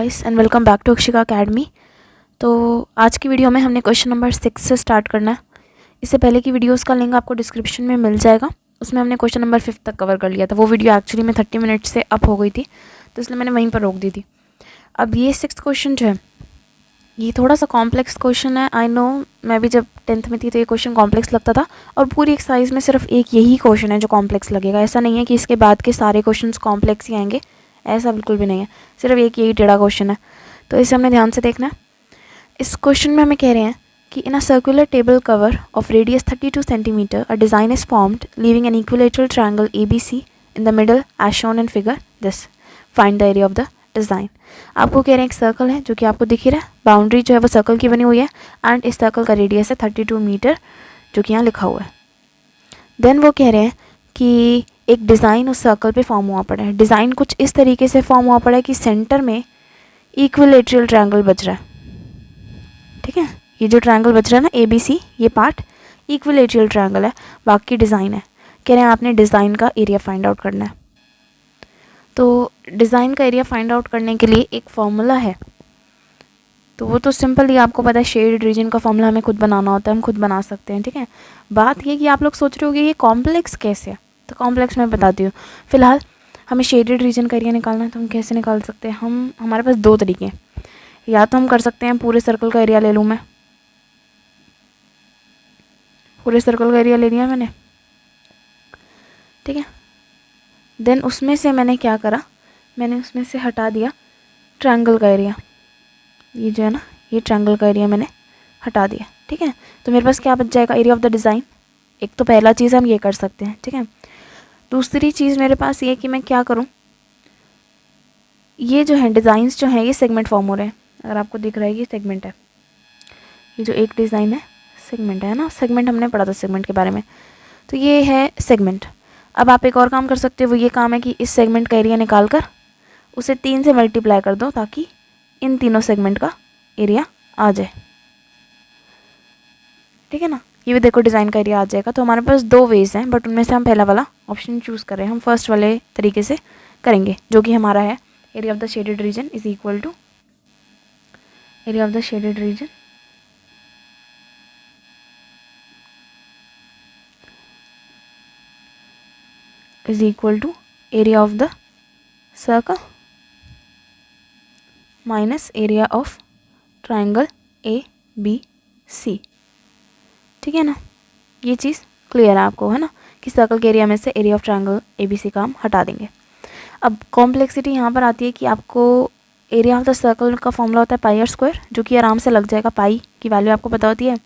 Guys and welcome back to Akshika academy. तो आज की वीडियो में हमने क्वेश्चन नंबर 6 से स्टार्ट करना है। इससे पहले की वीडियोस का लिंक आपको डिस्क्रिप्शन में मिल जाएगा। उसमें हमने क्वेश्चन नंबर 5 तक कवर कर लिया था। वो वीडियो एक्चुअली में 30 मिनट से अप हो गई थी, तो इसलिए मैंने वहीं पर रोक दी थी। अब ये 6th क्वेश्चन जो है, ये थोड़ा सा कॉम्प्लेक्स क्वेश्चन है। आई नो, मैं भी जब 10th में थी तो ये क्वेश्चन कॉम्प्लेक्स लगता था, और पूरी एक्सरसाइज में सिर्फ एक यही क्वेश्चन है जो कॉम्प्लेक्स लगेगा। ऐसा नहीं है कि इसके बाद के सारे क्वेश्चन कॉम्प्लेक्स ही आएंगे, ऐसा बिल्कुल भी नहीं है। सिर्फ एक यही टेढ़ा क्वेश्चन है, तो इसे हमने ध्यान से देखना है। इस क्वेश्चन में हमें कह रहे हैं कि in a circular table cover of radius 32 centimetre a design is formed leaving an equilateral triangle ABC in the middle as shown in figure this. Find the area of the design. आपको कह रहे हैं एक circle है जो कि आपको दिख ही रहा है, बाउंड्री जो है वो सर्कल की बनी हुई है, एंड इस सर्कल का रेडियस है 32 मीटर जो कि यहाँ लिखा हुआ है। देन वो कह रहे हैं कि एक डिज़ाइन उस सर्कल पे फॉर्म हुआ पड़ा है। डिज़ाइन कुछ इस तरीके से फॉर्म हुआ पड़ा है कि सेंटर में इक्विलेटरल ट्रायंगल बच रहा है। ठीक है, ये जो ट्रायंगल बच रहा है ना ABC, ये पार्ट इक्विलेटरल ट्रायंगल है, बाकी डिज़ाइन है। कह रहे हैं आपने डिज़ाइन का एरिया फाइंड आउट करना है। तो डिज़ाइन का एरिया फाइंड आउट करने के लिए एक फॉर्मूला है, तो वो तो सिंपल ही आपको पता है। शेडेड रीजन का फॉर्मूला हमें खुद बनाना होता है, हम खुद बना सकते हैं। ठीक है, बात ये कि आप लोग सोच रहे होंगे ये कॉम्प्लेक्स कैसे है, तो कॉम्प्लेक्स मैं बताती हूँ। फिलहाल हमें शेडेड रीजन का एरिया निकालना है, तो हम कैसे निकाल सकते हैं? हमारे पास दो तरीके हैं। या तो हम कर सकते हैं पूरे सर्कल का एरिया ले लूँ मैं, पूरे सर्कल का एरिया ले लिया मैंने। ठीक है, देन उसमें से मैंने क्या करा, मैंने उसमें से हटा दिया ट्रायंगल का एरिया। ये जो है ना, ये ट्रायंगल का एरिया मैंने हटा दिया। ठीक है, तो मेरे पास क्या बच जाएगा? Area of the design. एक तो पहला चीज़ हम ये कर सकते हैं। ठीक है, दूसरी चीज़ मेरे पास ये कि मैं क्या करूँ, ये जो है डिज़ाइंस जो हैं ये सेगमेंट फॉर्म हो रहे हैं। अगर आपको दिख रहा है ये सेगमेंट है, ये जो एक डिज़ाइन है सेगमेंट है ना, सेगमेंट हमने पढ़ा था सेगमेंट के बारे में, तो ये है सेगमेंट। अब आप एक और काम कर सकते हो, वो ये काम है कि इस सेगमेंट का एरिया निकाल कर उसे 3 से मल्टीप्लाई कर दो, ताकि इन तीनों सेगमेंट का एरिया आ जाए। ठीक है ना, ये भी देखो डिज़ाइन का एरिया आ जाएगा। तो हमारे पास दो वेज हैं, बट उनमें से हम पहला वाला ऑप्शन चूज़ कर रहे हैं। हम फर्स्ट वाले तरीके से करेंगे, जो कि हमारा है area of the shaded region is equal to area of the shaded region is equal to area of the circle minus area of triangle ABC। ठीक है ना, ये चीज़ क्लियर है आपको, है ना, कि सर्कल के एरिया में से एरिया ऑफ ट्रायंगल ABC का हम हटा देंगे। अब कॉम्प्लेक्सिटी यहाँ पर आती है कि आपको एरिया ऑफ द सर्कल का फॉर्मूला होता है पाई आर स्क्वायर, जो कि आराम से लग जाएगा। पाई की वैल्यू आपको पता होती है,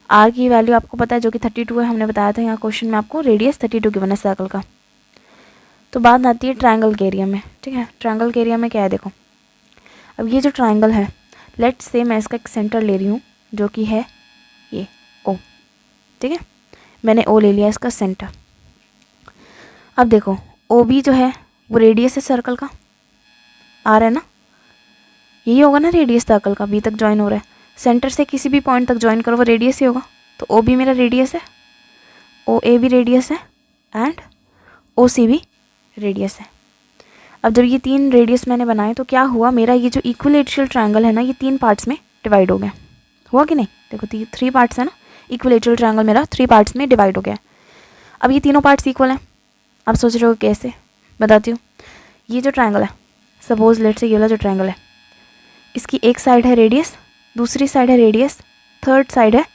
आर की वैल्यू आपको पता है जो कि 32 है, हमने बताया था यहाँ क्वेश्चन में आपको रेडियस 32 गिवन है सर्कल का। तो बात आती है ट्रायंगल के एरिया में। ठीक है, ट्रायंगल के एरिया में क्या है देखो, अब ये जो ट्रायंगल है, लेट्स से मैं इसका एक सेंटर ले रही हूँ जो कि है ये O। ठीक है, मैंने O ले लिया इसका सेंटर। अब देखो OB जो है वो रेडियस है सर्कल का, R है ना, यही होगा ना रेडियस सर्कल का, B तक ज्वाइन हो रहा है। सेंटर से किसी भी पॉइंट तक ज्वाइन करो वो रेडियस ही होगा। तो OB मेरा रेडियस है, OA भी रेडियस है, एंड OC भी रेडियस है। अब जब ये तीन रेडियस मैंने बनाए तो क्या हुआ, मेरा ये जो इक्विलेटरल ट्रायंगल है ना, ये 3 पार्ट्स में डिवाइड हो गया। हुआ कि नहीं? देखो 3 पार्ट्स है ना, इक्विलेटरल ट्रायंगल मेरा 3 पार्ट्स में डिवाइड हो गया। अब ये तीनों पार्ट्स इक्वल हैं। आप सोच रहे हो कैसे? बताती हूँ। ये जो ट्रायंगल है, सपोज लेट से ये वाला जो ट्रायंगल है, इसकी एक साइड है रेडियस, दूसरी साइड है रेडियस, थर्ड साइड है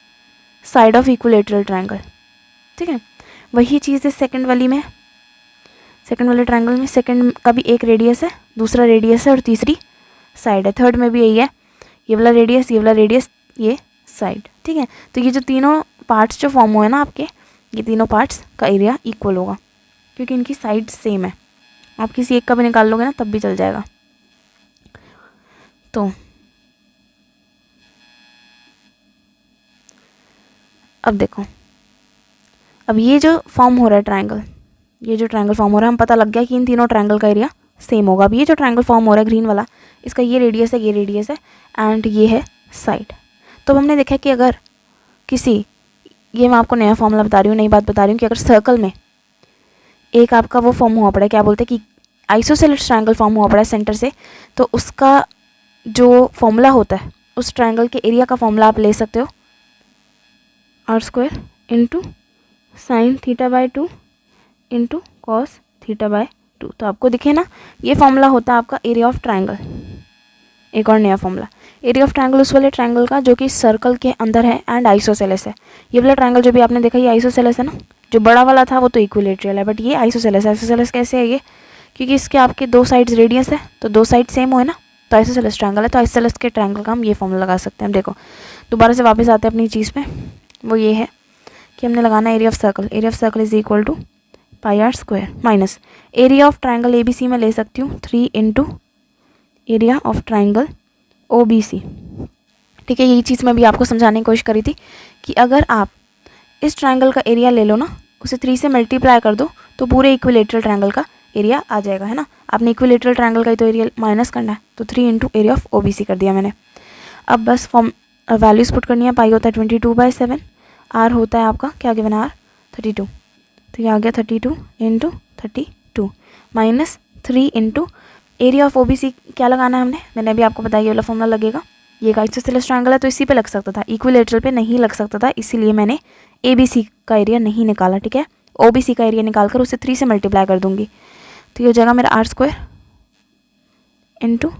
साइड ऑफ इक्विलेटरल ट्रायंगल। ठीक है, वही चीज़ है सेकंड वाली में, सेकंड वाले ट्रायंगल में सेकंड का भी एक रेडियस है, दूसरा रेडियस है और तीसरी साइड है। थर्ड में भी यही है, ये वाला रेडियस, ये वाला रेडियस, ये साइड। ठीक है, तो ये जो तीनों पार्ट्स जो फॉर्म हुए ना आपके, ये तीनों पार्ट्स का एरिया इक्वल होगा, क्योंकि इनकी साइड सेम है। आप किसी एक का भी निकाल लोगे ना तब भी चल जाएगा। तो अब देखो, अब ये जो फॉर्म हो रहा है ट्रायंगल, ये जो ट्रायंगल फॉर्म हो रहा है, हम पता लग गया कि इन तीनों ट्रायंगल का एरिया सेम होगा। अब ये जो ट्रायंगल फॉर्म हो रहा है ग्रीन वाला, इसका ये रेडियस है, ये रेडियस है, एंड ये है साइड। तो हमने देखा कि अगर किसी, ये मैं आपको नया फॉर्मूला बता रही हूँ, नई बात बता रही हूँ, कि अगर सर्कल में एक आपका वो फॉर्म हुआ पड़ा है, क्या बोलते हैं कि आइसोसेलेस ट्रायंगल फॉर्म हुआ पड़ा है सेंटर से, तो उसका जो फॉर्मूला होता है उस ट्रायंगल के एरिया का फॉर्मूला आप ले सकते हो r² into sine theta by 2 into cos theta by 2। तो आपको दिखे ना, ये फॉर्मूला होता है आपका एरिया ऑफ ट्रायंगल। एक और नया फॉर्मूला, एरिया ऑफ ट्रायंगल उस वाले ट्रायंगल का जो कि सर्कल के अंदर है एंड आइसोसेलेस है। ये वाला ट्रायंगल जो भी आपने देखा ये आइसोसेलेस है ना, जो बड़ा वाला था वो तो इक्विलेटरल है, बट ये आइसोसेलेस। आइसोसेलेस कैसे है ये, क्योंकि इसके आपके दो साइड्स रेडियस है, तो दो साइड सेम हो है ना, तो आइसोसेलेस ट्रायंगल है। तो आइसोसेलेस के ट्रायंगल का हम ये फॉर्मूला लगा सकते हैं। देखो दोबारा से वापस आते हैं अपनी चीज़ पे, वो ये है कि हमने लगाना area of circle. Area of circle is equal to πr² minus area of triangle ABC में ले सकती हूँ 3 into area of triangle OBC। ठीक है, यही चीज़ मैं भी आपको समझाने की कोशिश करी थी कि अगर आप इस ट्रायंगल का एरिया ले लो ना, उसे 3 से मल्टीप्लाई कर दो तो पूरे इक्विलेटरल ट्रायंगल का एरिया आ जाएगा, है ना। आपने इक्विलेटरल ट्रायंगल का ही तो एरिया माइनस करना है, तो 3 इंटू एरिया ऑफ OBC कर दिया मैंने। अब बस फॉर्म वैल्यूज़ पुट करनी है। पाई होता है 22/7, आर होता है आपका क्या गिवन है, आर 32, तो ये आ गया 32 into 32 minus 3 into area of OBC क्या लगाना है हमने, मैंने अभी आपको बताया ये वाला फॉर्मूला लगेगा। ये आइसोसेलेस ट्रायंगल है तो इसी पे लग सकता था, इक्विलेटरल पे नहीं लग सकता था, इसीलिए मैंने ABC का एरिया नहीं निकाला। ठीक है, OBC का एरिया निकाल कर उसे 3 से मल्टीप्लाई कर दूंगी, तो ये हो जाएगा मेरा r² into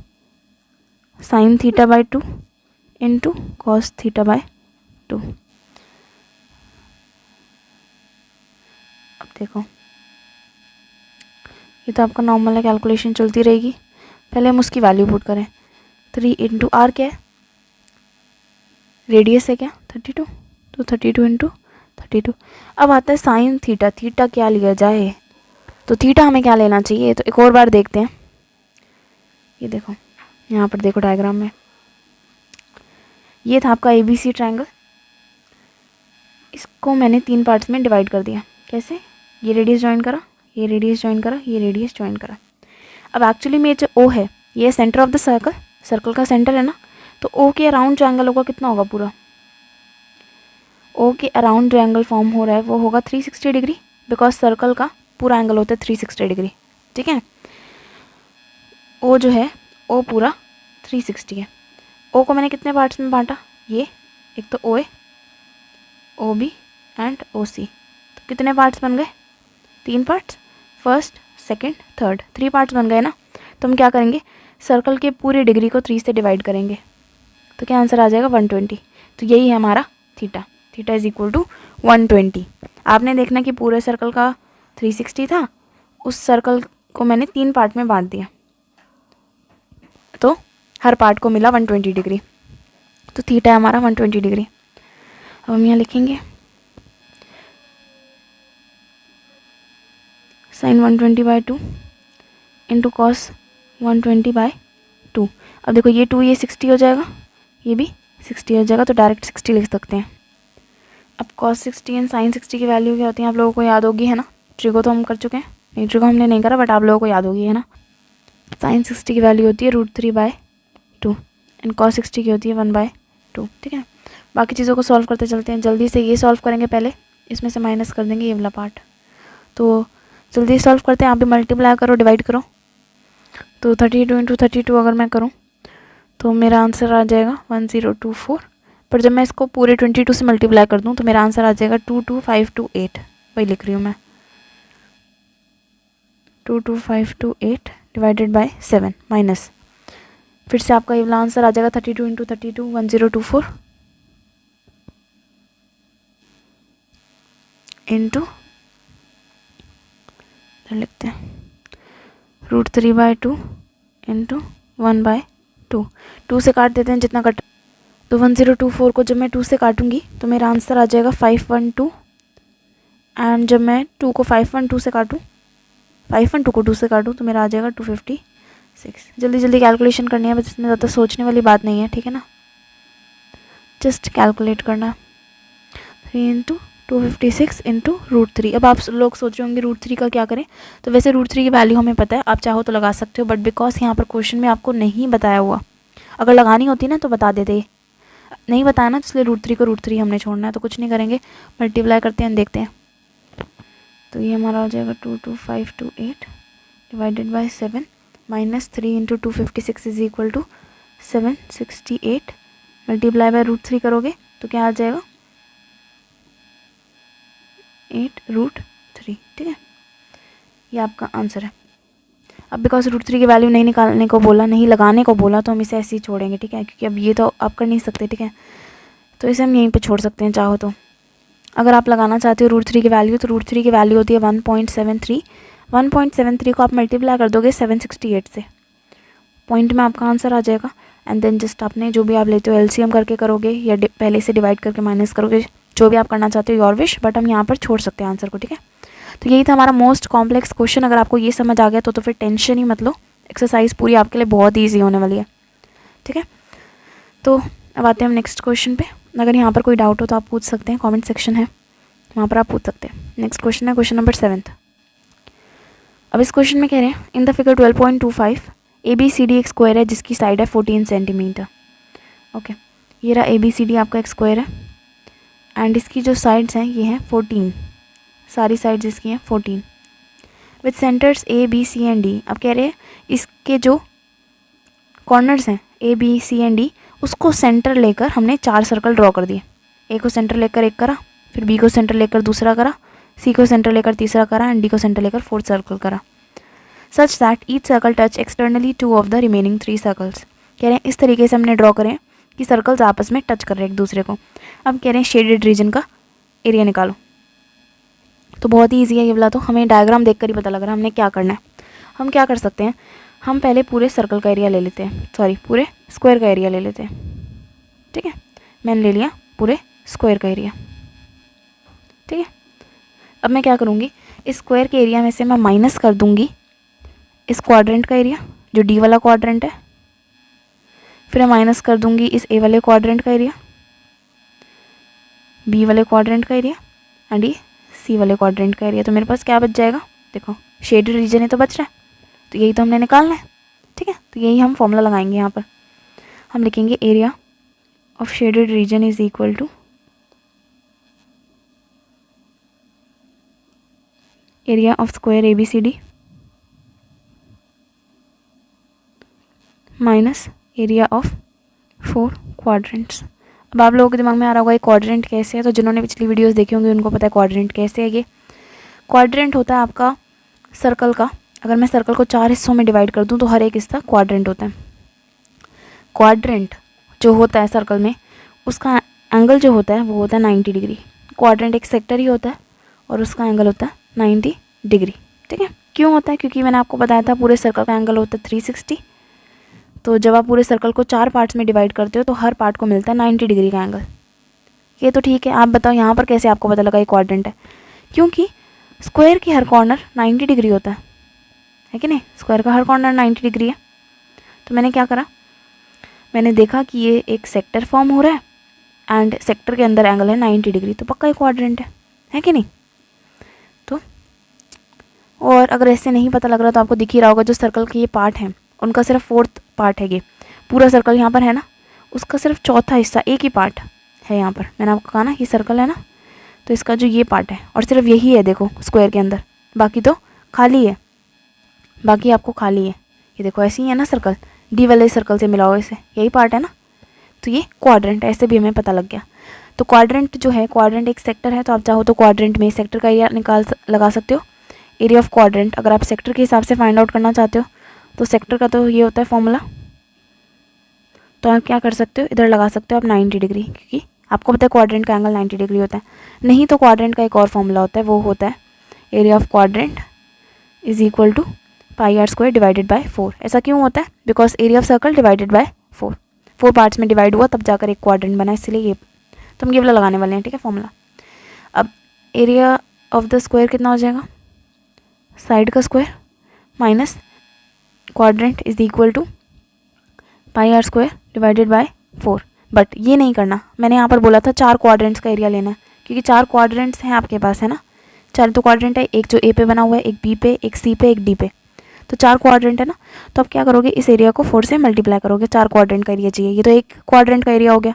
sine theta by 2 into cos theta by 2। अब देखो ये तो आपका नॉर्मल है, कैलकुलेशन चलती रहेगी। पहले हम उसकी वैल्यू पुट करें, 3 इंटू आर क्या है, रेडियस है क्या 32, तो 32 इंटू 32। अब आता है साइन थीटा, थीटा क्या लिया जाए, तो थीटा हमें क्या लेना चाहिए, तो एक और बार देखते हैं। ये देखो यहाँ पर देखो डायग्राम में, ये था आपका ABC ट्रायंगल, इसको मैंने 3 पार्ट्स में डिवाइड कर दिया। कैसे, ये रेडियस ज्वाइन करा, ये रेडियस ज्वाइन करा, ये रेडियस ज्वाइन करा। अब एक्चुअली में जो O है ये centre of the circle, circle का सेंटर है ना, तो O के अराउंड जो एंगल होगा कितना होगा, पूरा O के अराउंड जो एंगल फॉर्म हो रहा है वो होगा 360 डिग्री, बिकॉज सर्कल का पूरा एंगल होता है 360 डिग्री। ठीक है, O जो है O पूरा 360 है। O को मैंने कितने पार्ट्स में बांटा, ये एक तो OA, OB एंड OC, तो कितने पार्ट्स बन गए, 3 parts, first second third, 3 parts बन गए ना। तो हम क्या करेंगे, सर्कल के पूरे डिग्री को 3 से डिवाइड करेंगे, तो क्या आंसर आ जाएगा 120। तो यही है हमारा theta, theta is equal to 120। आपने देखना कि पूरे सर्कल का 360 था, उस सर्कल को मैंने 3 पार्ट में बांट दिया, तो हर पार्ट को मिला 120 डिग्री, तो थीटा है हमारा 120 डिग्री। अब हम यहाँ लिखेंगे साइन 120/2 इंटू कॉस 120/2। अब देखो ये 2 ये 60 हो जाएगा, ये भी 60 हो जाएगा, तो डायरेक्ट 60 लिख सकते हैं। अब cos 60 एंड sin 60 की वैल्यू क्या होती है आप लोगों को याद होगी, है ना। ट्रिगो तो हम कर चुके हैं, नहीं ट्रिगो हमने नहीं करा, बट आप लोगों को याद होगी, है ना। sin 60 की वैल्यू होती है √3/2 एंड cos 60 की होती है 1/2। ठीक है, बाकी चीज़ों को सॉल्व करते चलते हैं। जल्दी से ये सॉल्व करेंगे, पहले इसमें से माइनस कर देंगे ये वाला पार्ट, तो जल्दी सॉल्व करते हैं। आप भी मल्टीप्लाई करो, डिवाइड करो, तो 32 इंटू 32 अगर मैं करूँ तो मेरा आंसर आ जाएगा 1024। पर जब मैं इसको पूरे 22 से मल्टीप्लाई कर दूँ तो मेरा आंसर आ जाएगा 22528। वही लिख रही हूँ मैं, 22528 डिवाइडेड बाय 7 माइनस, फिर से आपका ये वाला आंसर आ जाएगा 32 इंटू 32 1024 इंटू लिखते हैं √3/2 इंटू 1/2। 2 से काट देते हैं जितना कट, तो 1024 को जब मैं 2 से काटूंगी तो मेरा आंसर आ जाएगा 512, एंड जब मैं 2 को 512 से काटूँ, 512 को 2 से काटूँ तो मेरा आ जाएगा 256। जल्दी जल्दी कैलकुलेशन करनी है, बस इसमें ज़्यादा सोचने वाली बात नहीं है, ठीक है ना, जस्ट कैलकुलेट करना। 3 इंटू 256 इंटू √3। अब आप लोग सोच रहे होंगे √3 का क्या करें, तो वैसे √3 की वैल्यू हमें पता है, आप चाहो तो लगा सकते हो, बट बिकॉज यहाँ पर क्वेश्चन में आपको नहीं बताया हुआ, अगर लगानी होती ना तो बता देते, नहीं बताया ना, इसलिए √3 को √3 हमने छोड़ना है, तो कुछ नहीं करेंगे, मल्टीप्लाई करते हैं, देखते हैं। तो ये हमारा हो जाएगा 22528 divided by 7 minus 3 into 256 is equal to 768 multiply by √3 करोगे तो क्या आ जाएगा 8√3। ठीक है, ये आपका आंसर है। अब बिकॉज √3 की वैल्यू नहीं निकालने को बोला, नहीं लगाने को बोला, तो हम इसे ऐसे ही छोड़ेंगे। ठीक है, क्योंकि अब ये तो आप कर नहीं सकते। ठीक है, तो इसे हम यहीं पे छोड़ सकते हैं चाहो तो। अगर आप लगाना चाहते हो √3 की वैल्यू, तो √3 की वैल्यू होती है 1.73। 1.73 को आप मल्टीप्लाई कर दोगे 768 से, पॉइंट में आपका आंसर आ जाएगा। एंड देन जस्ट आपने जो भी आप लेते हो एलसीएम करके करोगे या पहले से डिवाइड करके माइनस करोगे, जो भी आप करना चाहते हो, योर विश, बट हम यहाँ पर छोड़ सकते हैं आंसर को। ठीक है, तो यही था हमारा मोस्ट कॉम्प्लेक्स क्वेश्चन। अगर आपको ये समझ आ गया तो फिर टेंशन ही मत लो, एक्सरसाइज पूरी आपके लिए बहुत ईजी होने वाली है। ठीक है, तो अब आते हैं हम नेक्स्ट क्वेश्चन पे। अगर यहाँ पर कोई डाउट हो तो आप पूछ सकते हैं, कमेंट सेक्शन है वहाँ पर आप पूछ सकते हैं। नेक्स्ट क्वेश्चन है क्वेश्चन नंबर 7। अब इस क्वेश्चन में कह रहे हैं इन द फिगर 12.25 ABCD एक स्क्वायर है जिसकी साइड है 14 सेंटीमीटर। ओके, ये रहा ABCD आपका एक स्क्वायर है एंड इसकी जो साइड्स हैं ये हैं 14, सारी साइड्स इसकी हैं 14 with centres A B C and D। अब कह रहे हैं इसके जो कॉर्नर्स हैं A B C and D, उसको सेंटर लेकर हमने 4 सर्कल ड्रॉ कर दिए। A को सेंटर लेकर एक करा, फिर B को सेंटर लेकर दूसरा करा, C को सेंटर लेकर तीसरा करा एंड D को सेंटर लेकर 4th सर्कल करा। Such that each circle touch externally 2 of the remaining 3 circles. कह रहे हैं इस तरीके से हमने ड्रॉ करें कि सर्कल्स आपस में टच कर रहे हैं एक दूसरे को। अब कह रहे हैं शेडेड रीजन का एरिया निकालो। तो बहुत ही ईजी है ये वाला, तो हमें डायग्राम देखकर ही पता लग रहा है हमने क्या करना है। हम क्या कर सकते हैं, हम पहले पूरे सर्कल का एरिया ले लेते हैं, सॉरी पूरे स्क्वायर का एरिया ले लेते हैं। ठीक है, मैंने ले लिया पूरे स्क्वायर का एरिया। ठीक है, अब मैं क्या करूँगी, इस स्क्वायर के एरिया में से मैं माइनस कर दूँगी इस क्वाड्रेंट का एरिया, जो डी वाला क्वाड्रेंट है, फिर मैं माइनस कर दूँगी इस ए वाले क्वाड्रेंट का एरिया, बी वाले क्वाड्रेंट का एरिया एंड ये सी वाले क्वाड्रेंट का एरिया। तो मेरे पास क्या बच जाएगा, देखो शेडेड रीजन है तो बच रहा है, तो यही तो हमने निकालना है। ठीक है, तो यही हम फॉर्मूला लगाएंगे। यहाँ पर हम लिखेंगे area of shaded region is equal to area of square ABCD minus area of 4 quadrants. अब आप लोगों के दिमाग में आ रहा होगा ये क्वाड्रेंट कैसे है, तो जिन्होंने पिछली वीडियोस देखी होंगी उनको पता है क्वाड्रेंट कैसे है। ये क्वाड्रेंट होता है आपका सर्कल का, अगर मैं सर्कल को 4 हिस्सों में डिवाइड कर दूं तो हर एक हिस्सा क्वाड्रेंट होता है। क्वाड्रेंट जो होता है सर्कल में, उसका एंगल जो होता है वो होता है 90 डिग्री। क्वाड्रेंट एक सेक्टर ही होता है और उसका एंगल होता है 90 डिग्री। ठीक है, क्यों होता है, क्योंकि मैंने आपको बताया था पूरे सर्कल का एंगल होता है 360। तो जब आप पूरे सर्कल को 4 पार्ट्स में डिवाइड करते हो तो हर पार्ट को मिलता है 90 डिग्री का एंगल। ये तो ठीक है, आप बताओ यहाँ पर कैसे आपको पता लगा ये क्वाड्रेंट है, क्योंकि स्क्वायर की हर कॉर्नर 90 डिग्री होता है कि नहीं, स्क्वायर का हर कॉर्नर 90 डिग्री है। तो मैंने क्या करा, मैंने देखा कि ये एक सेक्टर फॉर्म हो रहा है एंड सेक्टर के अंदर एंगल है 90 डिग्री, तो पक्का ये क्वाड्रेंट है कि नहीं। तो और अगर ऐसे नहीं पता लग रहा तो आपको दिख ही रहा होगा जो सर्कल के ये पार्ट हैं उनका सिर्फ 4th पार्ट है। ये पूरा सर्कल यहाँ पर है ना, उसका सिर्फ 4था हिस्सा, एक ही पार्ट है यहाँ पर। मैंने आपको कहा ना ये सर्कल है ना, तो इसका जो ये पार्ट है और सिर्फ यही है देखो स्क्वायर के अंदर, बाकी तो खाली है, बाकी आपको खाली है। ये देखो ऐसे ही है ना सर्कल, डी वाले सर्कल से मिला हुआ इसे, यही पार्ट है ना, तो ये क्वाड्रेंट, ऐसे भी हमें पता लग गया। तो क्वाड्रेंट जो है, क्वाड्रेंट एक सेक्टर है, तो आप चाहो तो क्वाड्रेंट में सेक्टर का एरिया लगा सकते हो। एरिया ऑफ क्वाड्रेंट अगर आप सेक्टर के हिसाब से फाइंड आउट करना चाहते हो तो सेक्टर का तो ये होता है फॉर्मूला, तो आप क्या कर सकते हो, इधर लगा सकते हो आप 90 डिग्री, क्योंकि आपको पता है क्वाड्रेंट का एंगल 90 डिग्री होता है। नहीं तो क्वाड्रेंट का एक और फॉर्मूला होता है, वो होता है area of quadrant is equal to πr² divided by 4। ऐसा क्यों होता है, because area of circle divided by 4 parts में डिवाइड हुआ तब जाकर एक क्वाड्रेंट बना, इसलिए ये तो हम ये वाला लगाने वाले हैं। ठीक है फॉर्मूला। अब एरिया ऑफ द स्क्वायर कितना हो जाएगा, साइड का square minus quadrant is equal to πr² divided by 4। But ये नहीं करना, मैंने यहाँ पर बोला था 4 क्वाड्रेंट्स का एरिया लेना है, क्योंकि 4 क्वाड्रेंट्स हैं आपके पास, है ना। 4 तो क्वाड्रेंट है, एक जो ए पे बना हुआ है, एक बी पे, एक सी पे, एक डी पे, तो 4 क्वाड्रेंट है ना। तो अब क्या करोगे, इस एरिया को 4 से मल्टीप्लाई करोगे, 4 क्वाड्रेंट का एरिया चाहिए, ये तो एक क्वाड्रेंट का एरिया हो गया,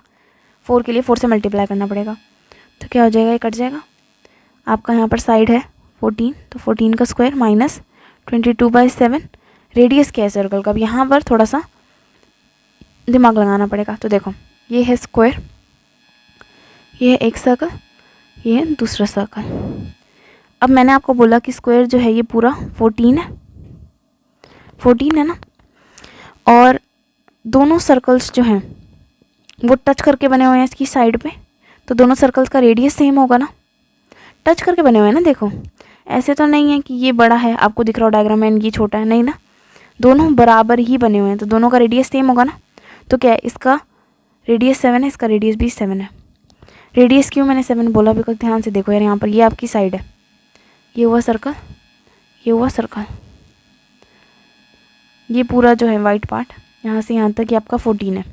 4 के लिए 4 से मल्टीप्लाई करना पड़ेगा। तो क्या हो जाएगा, ये कट जाएगा। आपका यहाँ पर साइड है 14, तो 14 का स्क्वायर माइनस 22/7। रेडियस क्या है सर्कल का? अब यहाँ पर थोड़ा सा दिमाग लगाना पड़ेगा। तो देखो ये है स्क्वायर, ये है एक सर्कल, ये है दूसरा सर्कल। अब मैंने आपको बोला कि स्क्वायर जो है ये पूरा 14 है, 14 है ना, और दोनों सर्कल्स जो हैं वो टच करके बने हुए हैं इसकी साइड पे, तो दोनों सर्कल्स का रेडियस सेम होगा ना, टच करके बने हुए हैं ना। देखो ऐसे तो नहीं है कि ये बड़ा है, आपको दिख रहा हो डायग्राम में, ये छोटा है, नहीं ना, दोनों बराबर ही बने हुए हैं, तो दोनों का रेडियस सेम होगा ना। तो क्या है, इसका रेडियस 7 है, इसका रेडियस भी 7 है। रेडियस क्यों मैंने 7 बोला? बिकॉज ध्यान से देखो यार, यहाँ पर ये आपकी साइड है, ये हुआ सर्कल, ये हुआ सर्कल, ये पूरा जो है वाइट पार्ट यहाँ से यहाँ तक ये आपका 14 है,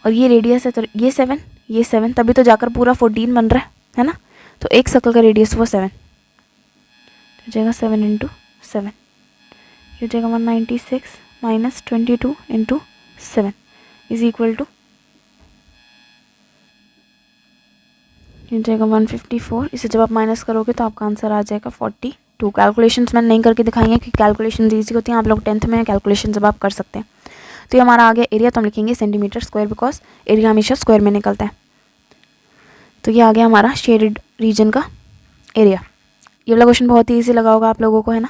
और ये रेडियस है, तो ये 7, ये 7, तभी तो जाकर पूरा 14 बन रहा है ना। तो एक सर्कल का रेडियस वो 7 हो जाएगा, 7 × 7 ये हो जाएगा 196 - 22 × 7 इज इक्वल टू, ये हो जाएगा 154। इसे जब आप माइनस करोगे तो आपका आंसर आ जाएगा 42। कैलकुलेशंस मैंने नहीं करके दिखाई है क्योंकि कैलकुलेशन ईजी होती हैं, आप लोग 10th में हैं, कैलकुलेशन जब आप कर सकते हैं। तो ये हमारा आ गया एरिया, तो हम लिखेंगे सेंटीमीटर स्क्वायर, बिकॉज एरिया हमेशा स्क्वायर में निकलता है। तो ये आ गया हमारा शेडेड रीजन का एरिया। ये वाला क्वेश्चन बहुत ही ईजी लगा होगा आप लोगों को, है ना,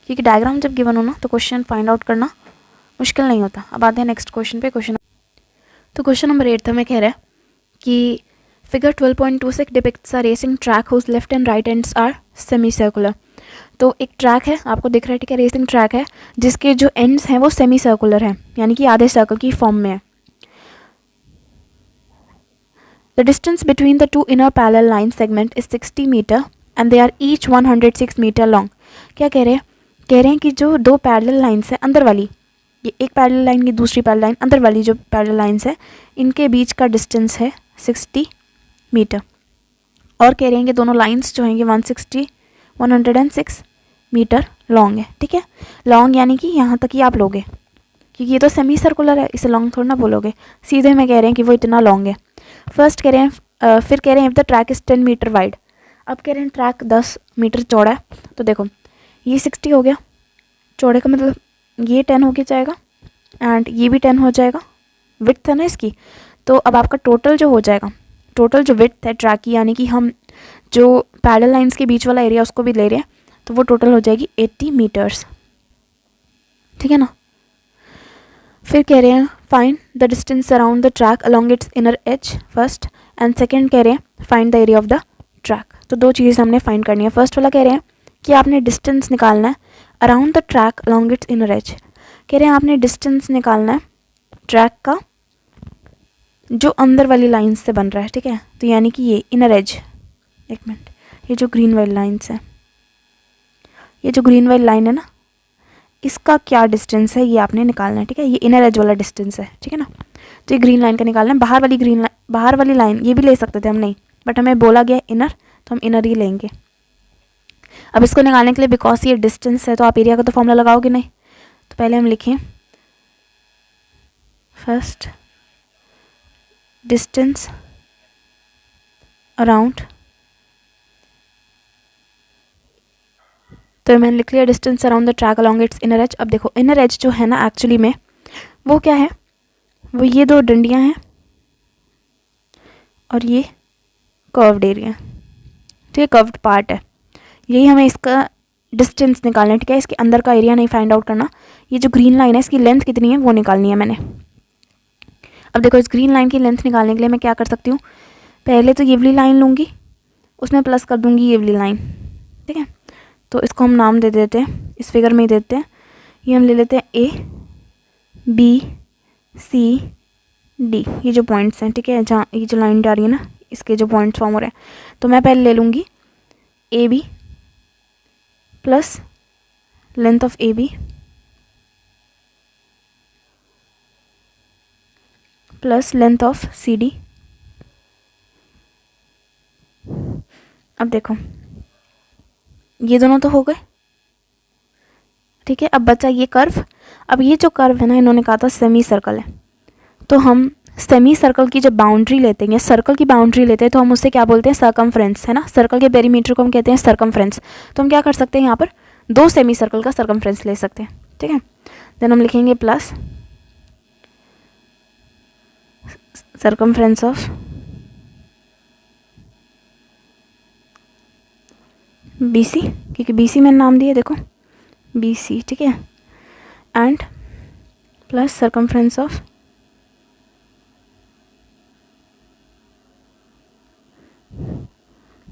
क्योंकि डायग्राम जब गिवन हो ना तो क्वेश्चन फाइंड आउट करना मुश्किल नहीं होता। अब आते हैं नेक्स्ट क्वेश्चन पे। क्वेश्चन नंबर 8 में कह रहा है कि figure 12.26 depicts a racing track whose left end right ends are semi circular. तो एक ट्रैक है, आपको दिख रहा है, ठीक है, रेसिंग ट्रैक है जिसके जो एंड्स हैं वो सेमी सर्कुलर हैं, यानी कि आधे सर्कल की फॉर्म में है। The distance between the two inner parallel line segment is 60 metre and they are each 106 metre long. क्या कह रहे हैं? कह रहे हैं कि जो दो पैरेलल लाइन्स है अंदर वाली, ये एक पैरेलल लाइन की दूसरी पैरेलल लाइन, अंदर वाली जो पैरेलल लाइन्स है इनके बीच का डिस्टेंस है 60 मीटर, और कह रहे हैं कि दोनों लाइन्स जो हैं ये 106 मीटर लॉन्ग है। ठीक है, लॉन्ग यानी कि यहाँ तक ही आप लोगे, क्योंकि ये तो सेमी सर्कुलर है, इसे लॉन्ग थोड़ा ना बोलोगे, सीधे में कह रहे हैं कि वो इतना लॉन्ग है। फर्स्ट कह रहे हैं, फिर कह रहे हैं if the track is 10 metre wide. अब कह रहे हैं ट्रैक 10 मीटर चौड़ा है, तो देखो ये 60 हो गया चौड़े का, मतलब ये 10 हो गया जाएगा एंड ये भी 10 हो जाएगा, विड्थ है ना इसकी। तो अब आपका टोटल जो हो जाएगा, टोटल जो विड्थ है ट्रैक की, यानी कि हम जो पैरेलल लाइंस के बीच वाला एरिया उसको भी ले रहे हैं, तो वो टोटल हो जाएगी 80 मीटर्स। ठीक है ना। फिर कह रहे हैं find the distance around the track along its inner as first, and second कह रहे हैं find the area of the track. तो दो चीज़ें हमने फाइंड करनी है। फर्स्ट वाला कह रहे हैं कि आपने डिस्टेंस निकालना है around the track along its inner as. कह रहे हैं आपने डिस्टेंस निकालना है ट्रैक का जो अंदर वाली लाइंस से बन रहा है। ठीक है, तो यानी कि ये इनर एज, एक मिनट, ये जो ग्रीन वाली लाइन्स है, ये जो ग्रीन वाली लाइन है ना, इसका क्या डिस्टेंस है ये आपने निकालना है। ठीक है, ये इनर एज वाला डिस्टेंस है। ठीक है ना, तो ये ग्रीन लाइन का निकालना है। बाहर वाली लाइन ये भी ले सकते थे हम, नहीं, बट हमें बोला गया इनर, तो हम इनर ही लेंगे। अब इसको निकालने के लिए बिकॉज ये डिस्टेंस है तो आप एरिया का तो फॉर्मूला लगाओगे नहीं, तो पहले हम लिखें फर्स्ट डिस्टेंस अराउंड, तो मैंने लिख लिया distance around the track along its inner as. अब देखो इनर एज जो है ना एक्चुअली में वो क्या है, वो ये दो डंडियां हैं और ये कर्व्ड एरिया, ठीक है, कर्व्ड पार्ट है, यही हमें इसका डिस्टेंस निकालना है। ठीक है, इसके अंदर का एरिया नहीं फाइंड आउट करना। ये जो ग्रीन लाइन है इसकी लेंथ कितनी है वो निकालनी है मैंने। अब देखो इस ग्रीन लाइन की लेंथ निकालने के लिए मैं क्या कर सकती हूँ, पहले तो ये वाली लाइन लूँगी, उसमें प्लस कर दूँगी ये वाली लाइन। ठीक है, तो इसको हम नाम दे देते हैं, इस फिगर में ही देते हैं, ये हम ले लेते हैं ABCD, ये जो पॉइंट्स हैं। ठीक है, जहाँ ये जो लाइन जा रही है ना इसके जो पॉइंट्स फॉर्म हो रहे हैं, तो मैं पहले ले लूँगी AB plus length of AB plus length of CD। अब देखो ये दोनों तो हो गए। ठीक है, अब बचा ये कर्व। अब ये जो कर्व है ना, इन्होंने कहा था सेमी सर्कल है, तो हम सेमी सर्कल की जब बाउंड्री लेते हैं, सर्कल की बाउंड्री लेते हैं, तो हम उससे क्या बोलते हैं, सर्कमफ्रेंस, है ना। सर्कल के पेरीमीटर को हम कहते हैं सर्कमफ्रेंस। तो हम क्या कर सकते हैं, यहाँ पर दो सेमी सर्कल का सर्कमफ्रेंस ले सकते हैं, ठीक है। देन हम लिखेंगे प्लस सर्कमफ्रेंस ऑफ BC, क्योंकि BC मैंने नाम दिया, देखो BC, ठीक है, and plus circumference of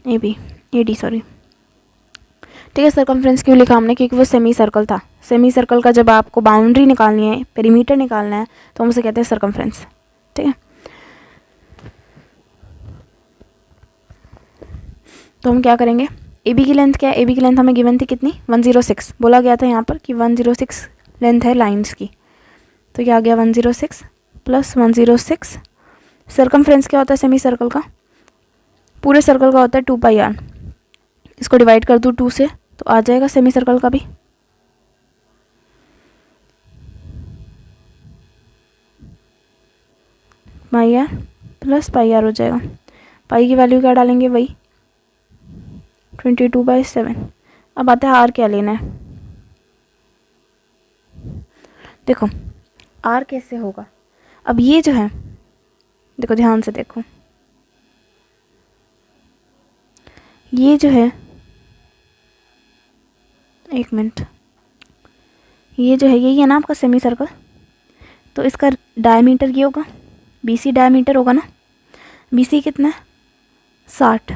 AD sorry, ठीक है। सर्कमफ्रेंस क्यों लिखा हमने, क्योंकि वो सेमी सर्कल था। सेमी सर्कल का जब आपको बाउंड्री निकालनी है, पेरीमीटर निकालना है, तो हम उसे कहते हैं सर्कमफ्रेंस, ठीक है। तो हम क्या करेंगे, AB की लेंथ क्या है, AB की लेंथ हमें गिवन थी कितनी, 106, बोला गया था यहाँ पर कि 106 लेंथ है लाइंस की, तो क्या आ गया 106 प्लस 106। सर्कमफ्रेंस क्या होता है सेमी सर्कल का, पूरे सर्कल का होता है 2πr, इसको डिवाइड कर दूँ 2 से तो आ जाएगा सेमी सर्कल का भी πr प्लस πr हो जाएगा। पाई की वैल्यू क्या डालेंगे, वही 22/7। अब आता है आर क्या लेना है, देखो आर कैसे होगा। अब ये जो है, देखो ध्यान से देखो, ये जो है, एक मिनट, ये जो है यही है ना आपका सेमी सर्कल, तो इसका डायमीटर ये होगा, BC डायमीटर होगा ना, BC कितना है 60,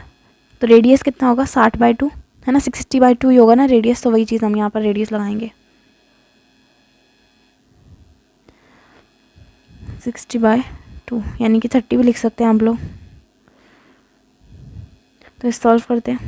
तो रेडियस कितना होगा 60/2 है ना, 60/2 ही होगा ना रेडियस, तो वही चीज़ हम यहाँ पर रेडियस लगाएंगे 60/2, यानी कि 30 भी लिख सकते हैं आप लोग। तो इस सॉल्व करते हैं,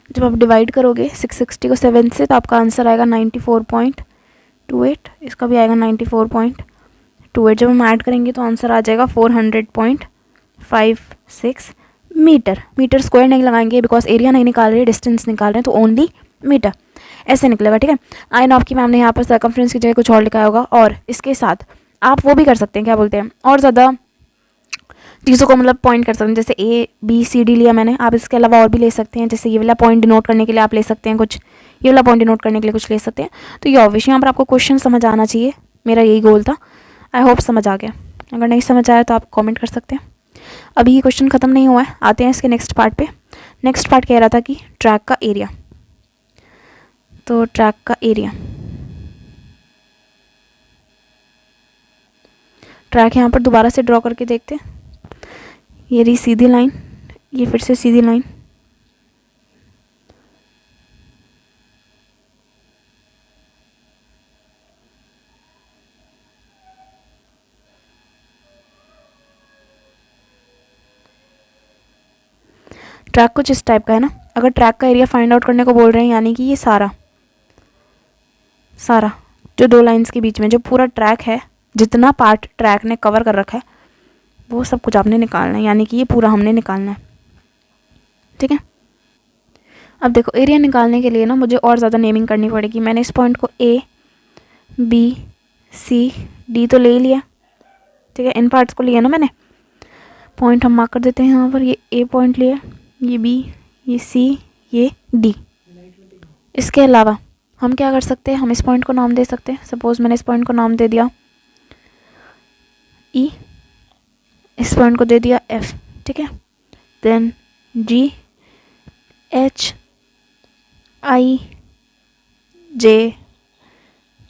जब आप डिवाइड करोगे 660 को 7 से तो आपका आंसर आएगा 94.28, इसका भी आएगा 94.28। जब हम ऐड करेंगे तो आंसर आ जाएगा 400.56 मीटर। मीटर स्क्वायर नहीं लगाएंगे बिकॉज एरिया नहीं निकाल रहे, डिस्टेंस निकाल रहे हैं, तो ओनली मीटर ऐसे निकलेगा, ठीक है। आई नो आपकी मैम ने यहाँ पर सर्कमफ्रेंस की जगह कुछ और लिखा होगा, और इसके साथ आप वो भी कर सकते हैं, क्या बोलते हैं, और ज़्यादा चीज़ों को मतलब पॉइंट कर सकते हैं, जैसे ABCD लिया मैंने, आप इसके अलावा और भी ले सकते हैं, जैसे ये वाला पॉइंट डिनोट करने के लिए आप ले सकते हैं कुछ, ये वाला पॉइंट डिनोट करने के लिए कुछ ले सकते हैं। तो ये ऑब्वियसली यहाँ पर आपको क्वेश्चन समझ आना चाहिए, मेरा यही गोल था। आई होप समझ आ गया, अगर नहीं समझ आया तो आप कॉमेंट कर सकते हैं। अभी ये क्वेश्चन ख़त्म नहीं हुआ है, आते हैं इसके नेक्स्ट पार्ट पे। नेक्स्ट पार्ट कह रहा था कि ट्रैक का एरिया, तो ट्रैक का एरिया, ट्रैक यहाँ पर दोबारा से ड्रॉ करके देखते हैं। ये रही सीधी लाइन, ये फिर से सीधी लाइन, ट्रैक कुछ इस टाइप का है ना। अगर ट्रैक का एरिया फाइंड आउट करने को बोल रहे हैं, यानी कि ये सारा जो दो लाइंस के बीच में जो पूरा ट्रैक है, जितना पार्ट ट्रैक ने कवर कर रखा है, वो सब कुछ आपने निकालना है, यानी कि ये पूरा हमने निकालना है, ठीक है। अब देखो एरिया निकालने के लिए ना मुझे और ज़्यादा नेमिंग करनी पड़ेगी। मैंने इस पॉइंट को ABCD तो ले ही लिया, ठीक है, इन पार्ट्स को लिया ना मैंने, पॉइंट हम मार्क कर देते हैं यहाँ पर। ये A पॉइंट लिया, ये B, ये C, ये D। इसके अलावा हम क्या कर सकते हैं, हम इस पॉइंट को नाम दे सकते हैं। सपोज मैंने इस पॉइंट को नाम दे दिया E, इस पॉइंट को दे दिया F, ठीक है। Then G, H, I, J,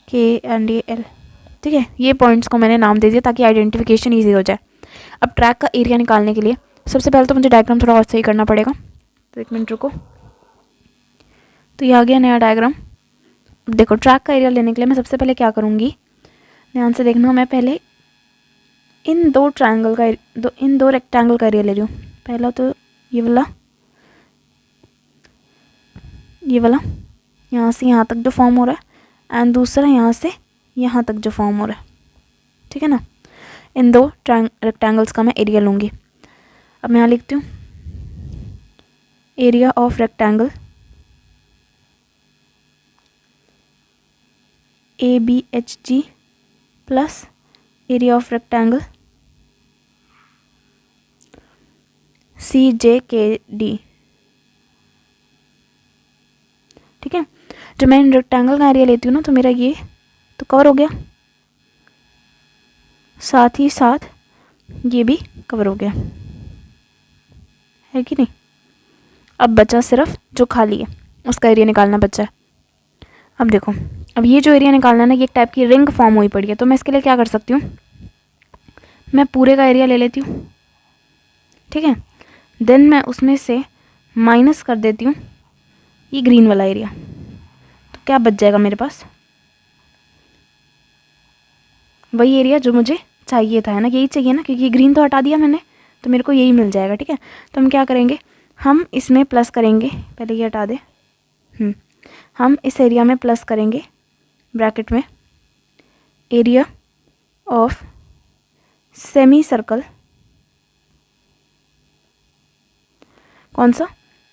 K and ये L, ठीक है। ये पॉइंट्स को मैंने नाम दे दिया ताकि आइडेंटिफिकेशन ईजी हो जाए। अब ट्रैक का एरिया निकालने के लिए सबसे पहले तो मुझे डायग्राम थोड़ा और सही करना पड़ेगा, तो एक मिनट रुको। तो ये आ गया नया डायग्राम। देखो ट्रैक का एरिया लेने के लिए मैं सबसे पहले क्या करूँगी, ध्यान से देखना, मैं पहले इन दो रेक्टेंगल का एरिया ले रही हूँ। पहला तो ये वाला यहाँ से यहाँ तक जो फॉर्म हो रहा है, एंड दूसरा यहाँ से यहाँ तक जो फॉर्म हो रहा है, ठीक है ना। इन दो रेक्टेंगल्स का मैं एरिया लूँगी। अब मैं यहाँ लिखती हूँ area of rectangle ABHG plus area of rectangle CJKD। ठीक है, जब मैं रेक्टेंगल का एरिया लेती हूँ ना तो मेरा ये तो कवर हो गया, साथ ही साथ ये भी कवर हो गया, है कि नहीं। अब बचा सिर्फ जो खाली है उसका एरिया निकालना बचा है। अब देखो, अब ये जो एरिया निकालना है ना, ये एक टाइप की रिंग फॉर्म हुई पड़ी है, तो मैं इसके लिए क्या कर सकती हूँ, मैं पूरे का एरिया ले लेती हूँ। ठीक है, देन मैं उसमें से माइनस कर देती हूँ ये ग्रीन वाला एरिया, तो क्या बच जाएगा मेरे पास, वही एरिया जो मुझे चाहिए था, है ना, यही चाहिए ना, क्योंकि ग्रीन तो हटा दिया मैंने, तो मेरे को यही मिल जाएगा। ठीक है, तो हम क्या करेंगे, हम इसमें प्लस करेंगे, पहले ये हटा दे, हम इस एरिया में प्लस करेंगे ब्रैकेट में एरिया ऑफ सेमी सर्कल, कौन सा,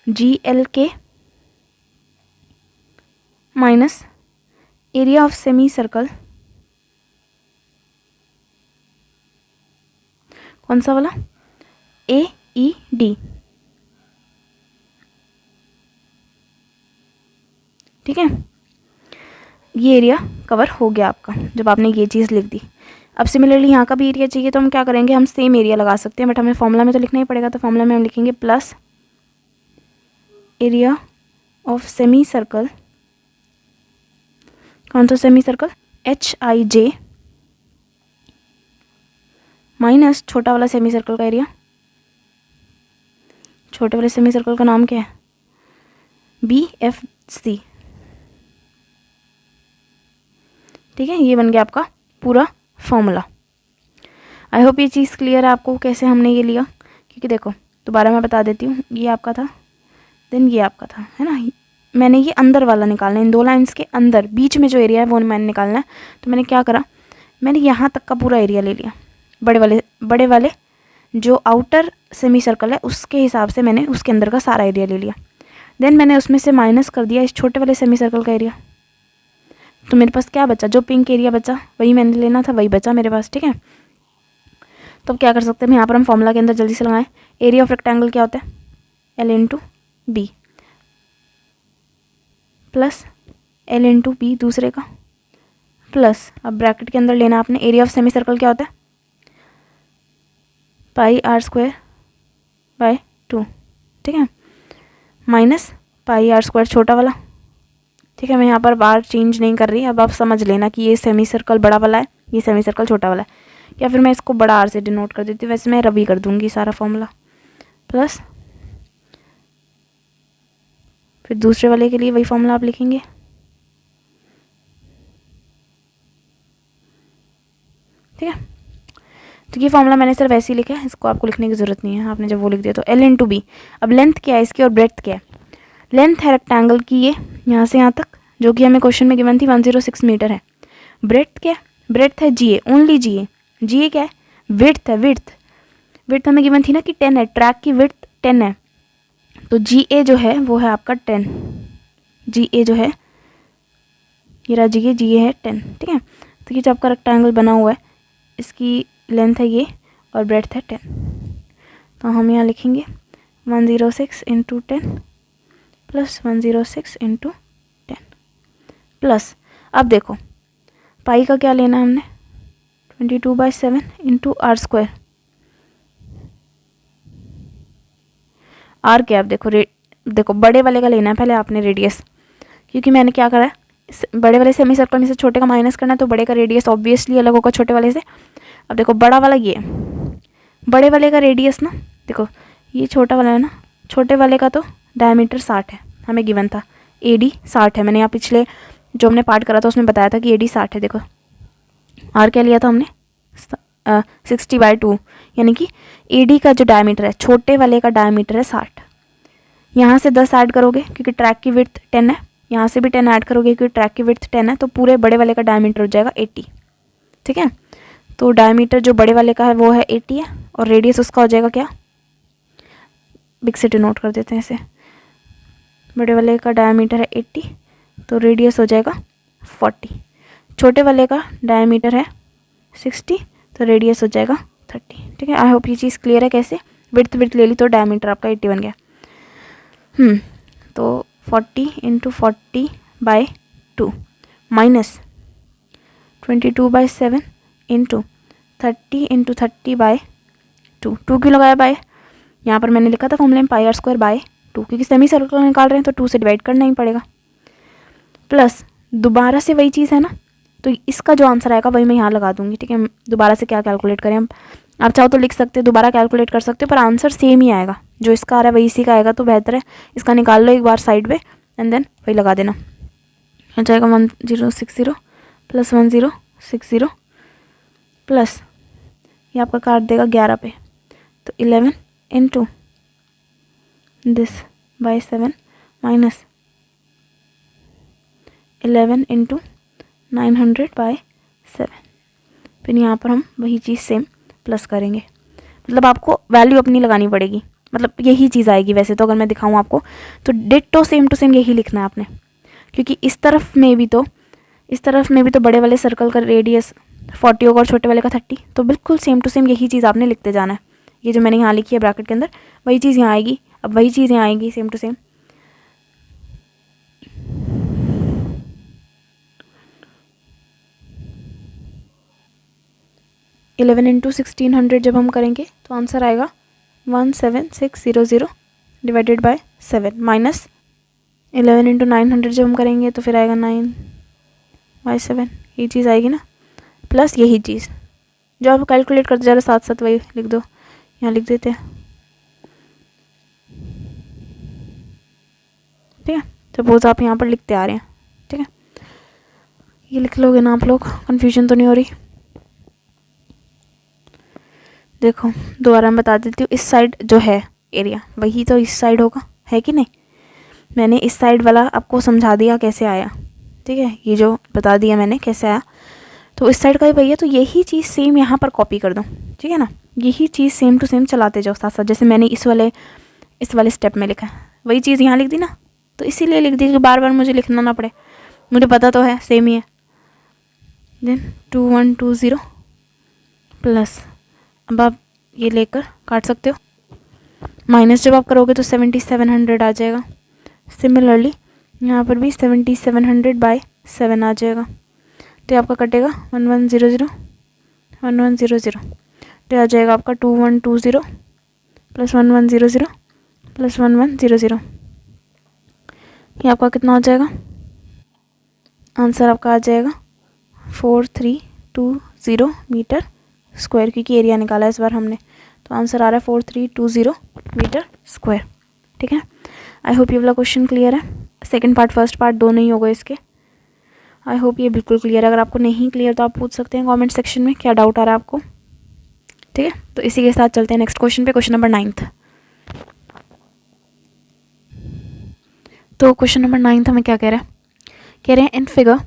GLK minus area of semi circle, कौन सा वाला, AED। ठीक है, ये एरिया कवर हो गया आपका जब आपने ये चीज़ लिख दी। अब सिमिलरली यहाँ का भी एरिया चाहिए, तो हम क्या करेंगे, हम सेम एरिया लगा सकते हैं, बट हमें फॉर्मूला में तो लिखना ही पड़ेगा, तो फॉर्मूला में हम लिखेंगे plus area of semi circle, कौन सा सेमी सर्कल, HIJ माइनस छोटा वाला सेमी सर्कल का एरिया, छोटे वाले सेमी सर्कल का नाम क्या है, BFC। ठीक है, ये बन गया आपका पूरा फॉर्मूला। आई होप ये चीज़ क्लियर है आपको कैसे हमने ये लिया, क्योंकि देखो दोबारा मैं बता देती हूँ, ये आपका था, देन ये आपका था, है ना, मैंने ये अंदर वाला निकालना है, इन दो लाइंस के अंदर बीच में जो एरिया है वो मैंने निकालना है। तो मैंने क्या करा, मैंने यहाँ तक का पूरा एरिया ले लिया, बड़े वाले जो आउटर सेमी सर्कल है उसके हिसाब से मैंने उसके अंदर का सारा एरिया ले लिया, देन मैंने उसमें से माइनस कर दिया इस छोटे वाले सेमी सर्कल का एरिया, तो मेरे पास क्या बचा, जो पिंक एरिया बचा वही मैंने लेना था, वही बचा मेरे पास। ठीक है, तो अब क्या कर सकते हैं, यहाँ पर हम फॉर्मूला के अंदर जल्दी से लगाएं, एरिया ऑफ रेक्टेंगल क्या होता है, L into B plus L into B दूसरे का, प्लस अब ब्रैकेट के अंदर लेना आपने एरिया ऑफ सेमी सर्कल क्या होता है, πr²/2। ठीक है, माइनस πr² छोटा वाला। ठीक है, मैं यहाँ पर बार चेंज नहीं कर रही, अब आप समझ लेना कि ये सेमी सर्कल बड़ा वाला है, ये सेमी सर्कल छोटा वाला है, या फिर मैं इसको बड़ा आर से डिनोट कर देती हूँ, वैसे मैं रवि कर दूंगी सारा फॉर्मूला, प्लस फिर दूसरे वाले के लिए वही फॉर्मूला आप लिखेंगे। ठीक है, तो ये फॉर्मूला मैंने सिर्फ वैसे ही लिखा है, इसको आपको लिखने की ज़रूरत नहीं है, आपने जब वो लिख दिया तो L इंटू बी। अब लेंथ क्या है इसकी और ब्रेड्थ क्या है, लेंथ है रेक्टेंगल की ये यहाँ से यहाँ तक, जो कि हमें क्वेश्चन में गिवन थी 106 मीटर है। ब्रेड्थ क्या है, ब्रेड्थ है GA, ओनली GA। GA क्या है, विड्थ है, विड्थ हमें गिवन थी ना कि 10 है, ट्रैक की विड्थ 10 है, तो GA जो है वो है आपका 10, GA जो है ये रहा GA है 10। ठीक है, तो ये जो आपका रेक्टेंगल बना हुआ है इसकी लेंथ है ये और ब्रेड्थ है 10, तो हम यहाँ लिखेंगे 106 इंटू 10 प्लस 106 इंटू 10 प्लस, अब देखो पाई का क्या लेना है हमने, 22/7 इंटू r²। आर क्या, अब देखो बड़े वाले का लेना है पहले आपने रेडियस, क्योंकि मैंने क्या करा है, बड़े वाले सेमी सर्कल में से छोटे का माइनस करना है, तो बड़े का रेडियस ऑब्वियसली अलग होगा छोटे वाले से। अब देखो बड़ा वाला ये, बड़े वाले का रेडियस ना, देखो ये छोटा वाला है ना, छोटे वाले का तो डायमीटर 60 है, हमें गिवन था AD 60 है, मैंने यहाँ पिछले जो हमने पार्ट करा था उसमें बताया था कि AD 60 है। देखो आर क्या लिया था हमने 60/2, यानी कि AD का जो डायमीटर है, छोटे वाले का डायमीटर है 60। यहाँ से 10 ऐड करोगे क्योंकि ट्रैक की विड्थ 10 है, यहाँ से भी 10 ऐड करोगे क्योंकि ट्रैक की विड्थ 10 है, तो पूरे बड़े वाले का डायमीटर हो जाएगा 80। ठीक है, तो डायमीटर जो बड़े वाले का है वो है 80 है, और रेडियस उसका हो जाएगा क्या, बिग से डिनोट कर देते हैं इसे, बड़े वाले का डायमीटर है 80, तो रेडियस हो जाएगा 40। छोटे वाले का डायमीटर है 60, तो रेडियस हो जाएगा 30। ठीक है, आई होप ये चीज़ क्लियर है। कैसे विड्थ ले ली तो डायमीटर आपका 80 बन गया। तो 40 × 40/2 माइनस 22/7 इंटू 30 × 30/2। 2 क्यों लगाया बाय? यहाँ पर मैंने लिखा था फॉर्मूले में πr²/2, क्योंकि सेमी सर्कल निकाल रहे हैं तो 2 से डिवाइड करना ही पड़ेगा। प्लस दोबारा से वही चीज़ है ना, तो इसका जो आंसर आएगा वही मैं यहाँ लगा दूंगी। ठीक है, दोबारा से क्या कैलकुलेट करें हम, आप चाहो तो लिख सकते हो, दोबारा कैलकुलेट कर सकते हो, पर आंसर सेम ही आएगा। जो इसका आ रहा है वही इसी का आएगा, तो बेहतर है इसका निकाल लो एक बार साइड में एंड देन वही लगा देना। हो जाएगा 1060 प्लस 1060 प्लस ये आपका काट देगा 11 पे, तो 11 × दिस बाय 7 माइनस 11 × 900/7। फिर यहाँ पर हम वही चीज़ सेम प्लस करेंगे, मतलब आपको वैल्यू अपनी लगानी पड़ेगी, मतलब यही चीज़ आएगी। वैसे तो अगर मैं दिखाऊँ आपको तो डिट्टो सेम टू सेम यही लिखना है आपने, क्योंकि इस तरफ में भी तो बड़े वाले सर्कल का रेडियस 40 होगा और छोटे वाले का 30, तो बिल्कुल सेम टू सेम यही चीज़ आपने लिखते जाना है। ये जो मैंने यहाँ लिखी है ब्रैकेट के अंदर वही चीज़ यहाँ आएगी, अब वही चीज़ यहाँ आएगी same to same. Eleven into 1600 जब हम करेंगे तो आंसर आएगा 17600 डिवाइडेड बाय 7 माइनस 11 × 900 जब हम करेंगे तो फिर आएगा 9/7, ये चीज़ आएगी ना, प्लस यही चीज़ जो आप कैलकुलेट करते जा रहे साथ साथ वही लिख दो, यहाँ लिख देते हैं। ठीक है, सपोज आप यहाँ पर लिखते आ रहे हैं, ठीक है, ये लिख लोगे ना आप लोग, कन्फ्यूजन तो नहीं हो रही। देखो दोबारा मैं बता देती हूँ, इस साइड जो है एरिया वही तो इस साइड होगा, है कि नहीं? मैंने इस साइड वाला आपको समझा दिया कैसे आया, ठीक है, ये जो बता दिया मैंने कैसे आया, तो इस साइड का भी भैया, तो यही चीज़ सेम यहाँ पर कॉपी कर दो। ठीक है ना, यही चीज़ सेम टू सेम चलाते जाओ साथ साथ, जैसे मैंने इस वाले स्टेप में लिखा है वही चीज़ यहाँ लिख दी ना, तो इसीलिए लिख दी कि बार बार मुझे लिखना ना पड़े, मुझे पता तो है सेम ही है। देन 2120 प्लस, अब आप ये लेकर काट सकते हो, माइनस जब आप करोगे तो 7700 आ जाएगा। सिमिलरली यहाँ पर भी 7700/7 आ जाएगा, तो आपका कटेगा 1100 1100, तो आ जाएगा आपका 2120 प्लस 1100 प्लस 1100। ये आपका कितना हो जाएगा? आंसर आपका आ जाएगा 4320 मीटर स्क्वायर, क्योंकि एरिया निकाला है इस बार हमने, तो आंसर आ रहा है 4320 मीटर स्क्वायर। ठीक है, आई होप ये वाला क्वेश्चन क्लियर है। सेकंड पार्ट फर्स्ट पार्ट दोनों ही होगा इसके। आई होप ये बिल्कुल क्लियर है। अगर आपको नहीं क्लियर तो आप पूछ सकते हैं कमेंट सेक्शन में क्या डाउट आ रहा है आपको। ठीक है, तो इसी के साथ चलते हैं नेक्स्ट क्वेश्चन पे, क्वेश्चन नंबर 9। तो क्वेश्चन नंबर 9 हमें क्या कह रहा है in figure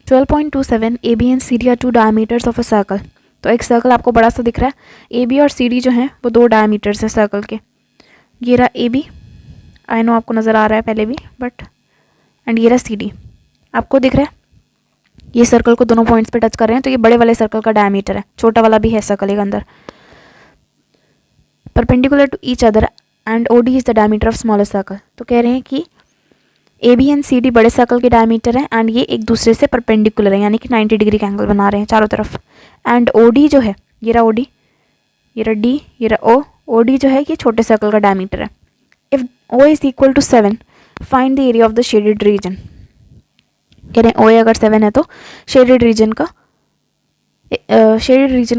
12.27 A B and C D are 2 diameters of a circle. तो एक सर्कल आपको बड़ा सा दिख रहा है, ए बी और सी डी जो है वो 2 डायमीटर्स है सर्कल के। ये रहा ए बी, आई नो आपको नज़र आ रहा है पहले भी, बट एंड ये रहा सी डी, आपको दिख रहा है। ये सर्कल को दोनों पॉइंट्स पे टच कर रहे हैं, तो ये बड़े वाले सर्कल का डायमीटर है, छोटा वाला भी है सर्कल के अंदर। Perpendicular to each other and O D is the diameter of smaller circle. तो कह रहे हैं कि A B and C D बड़े सर्कल के डायमीटर है एंड ये एक दूसरे से परपेंडिकुलर है, यानी कि 90 डिग्री का एंगल बना रहे हैं चारों तरफ। एंड ओ डी जो है, ये रहा ओ डी, ये रहा डी, ये रहा ओ डी जो है ये छोटे सर्कल का डायमीटर है। If O is equal to 7 find the area of the shaded region. कह रहे हैं ओ अगर 7 है तो शेडेड रीजन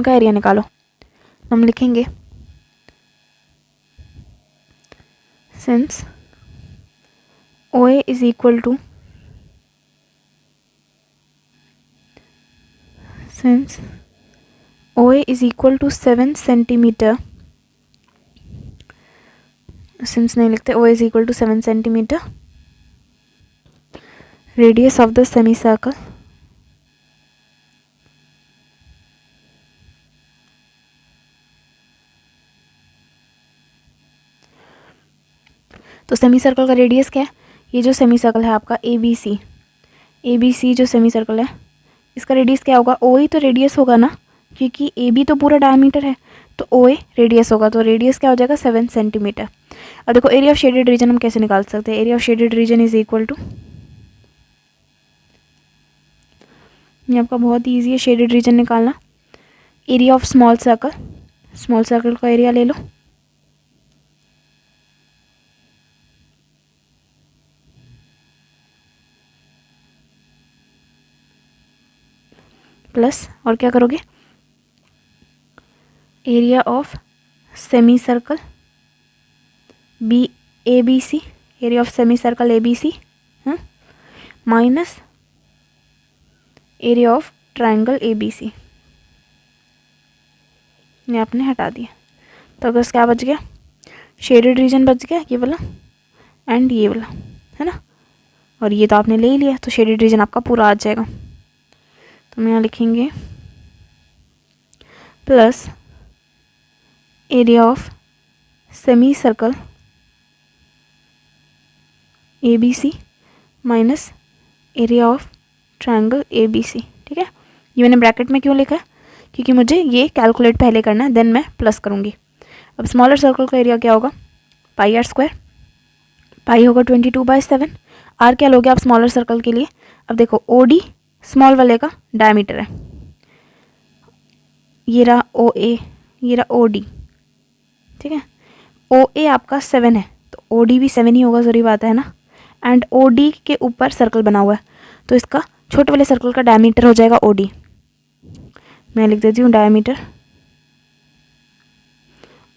का एरिया निकालो। हम लिखेंगे since OA is equal to, since OA is equal to 7 centimetre, since नहीं लिखते, OA is equal to 7 centimetre, radius of the semi circle तो सेमी सर्कल का रेडियस क्या है? ये जो सेमी सर्कल है आपका ए बी सी जो सेमी सर्कल है, इसका रेडियस क्या होगा? ओ ए तो रेडियस होगा ना, क्योंकि ए बी तो पूरा डायमीटर है, तो ओ ए रेडियस होगा, तो रेडियस क्या हो जाएगा? 7 सेंटीमीटर। अब देखो एरिया ऑफ शेडेड रीजन हम कैसे निकाल सकते हैं? Area of shaded region is equal to, ये आपका बहुत ईजी है शेडेड रीजन निकालना। एरिया ऑफ स्मॉल सर्कल का एरिया ले लो, प्लस और क्या करोगे? Area of semi circle B A B C, area of semi circle A B C minus area of triangle A B C, ये आपने हटा दिया। तो अगर क्या बच गया? शेडेड रीजन बच गया, ये वाला एंड ये वाला, है ना। और ये तो आपने ले ही लिया, तो शेडेड रीजन आपका पूरा आ जाएगा। तो हम यहाँ लिखेंगे plus area of semi circle A B C minus area of triangle A B C. ठीक है, ये मैंने ब्रैकेट में क्यों लिखा है? क्योंकि मुझे ये कैलकुलेट पहले करना है, देन मैं प्लस करूँगी। अब स्मॉलर सर्कल का एरिया क्या होगा? पाई आर स्क्वायर, पाई होगा 22/7। आर क्या लोगे आप स्मॉलर सर्कल के लिए? अब देखो ओ डी स्मॉल वाले का डायमीटर है, ये रहा ओ ए, ये रहा ओ डी। ठीक है, ओ ए आपका 7 है, तो ओ डी भी 7 ही होगा, ज़रूरी बात है ना। एंड ओ डी के ऊपर सर्कल बना हुआ है, तो इसका छोटे वाले सर्कल का डायमीटर हो जाएगा ओ डी। मैं लिख देती हूँ डायमीटर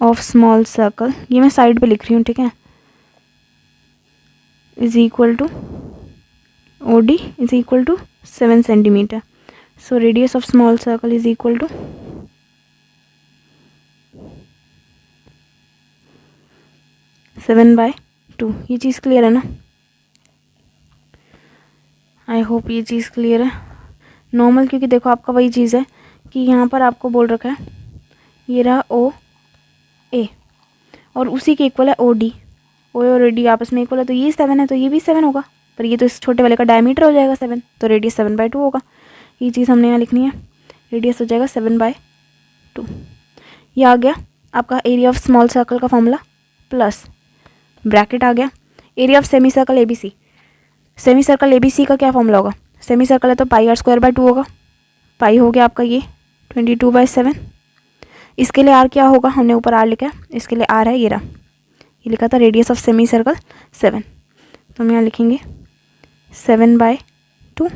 ऑफ स्मॉल सर्कल, ये मैं साइड पे लिख रही हूँ, ठीक है, is equal to O D is equal to 7 centimetre. So radius of small circle is equal to 7/2। ये चीज़ क्लियर है ना? आई होप ये चीज़ क्लियर है। नॉर्मल, क्योंकि देखो आपका वही चीज़ है कि यहाँ पर आपको बोल रखा है ये रहा ओ ए और उसी के इक्वल है ओ डी। ओ ए और डी आपस में इक्वल है, तो ये 7 है तो ये भी 7 होगा, पर ये तो इस छोटे वाले का डायमीटर हो जाएगा 7, तो रेडियस 7/2 होगा। ये चीज़ हमने यहाँ लिखनी है, रेडियस हो जाएगा 7/2। ये आ गया आपका एरिया ऑफ स्मॉल सर्कल का फॉर्मूला, प्लस ब्रैकेट आ गया area of semi circle A B C. Semi circle A B C का क्या फॉर्मूला होगा? सेमी सर्कल है तो पाई आर स्क्वायर बाय 2 होगा, पाई हो गया आपका ये 22/7। इसके लिए आर क्या होगा? हमने ऊपर आर लिखा है, इसके लिए आर है ये रहा, ये लिखा था रेडियस ऑफ सेमी सर्कल 7, तो हम यहाँ लिखेंगे 7/2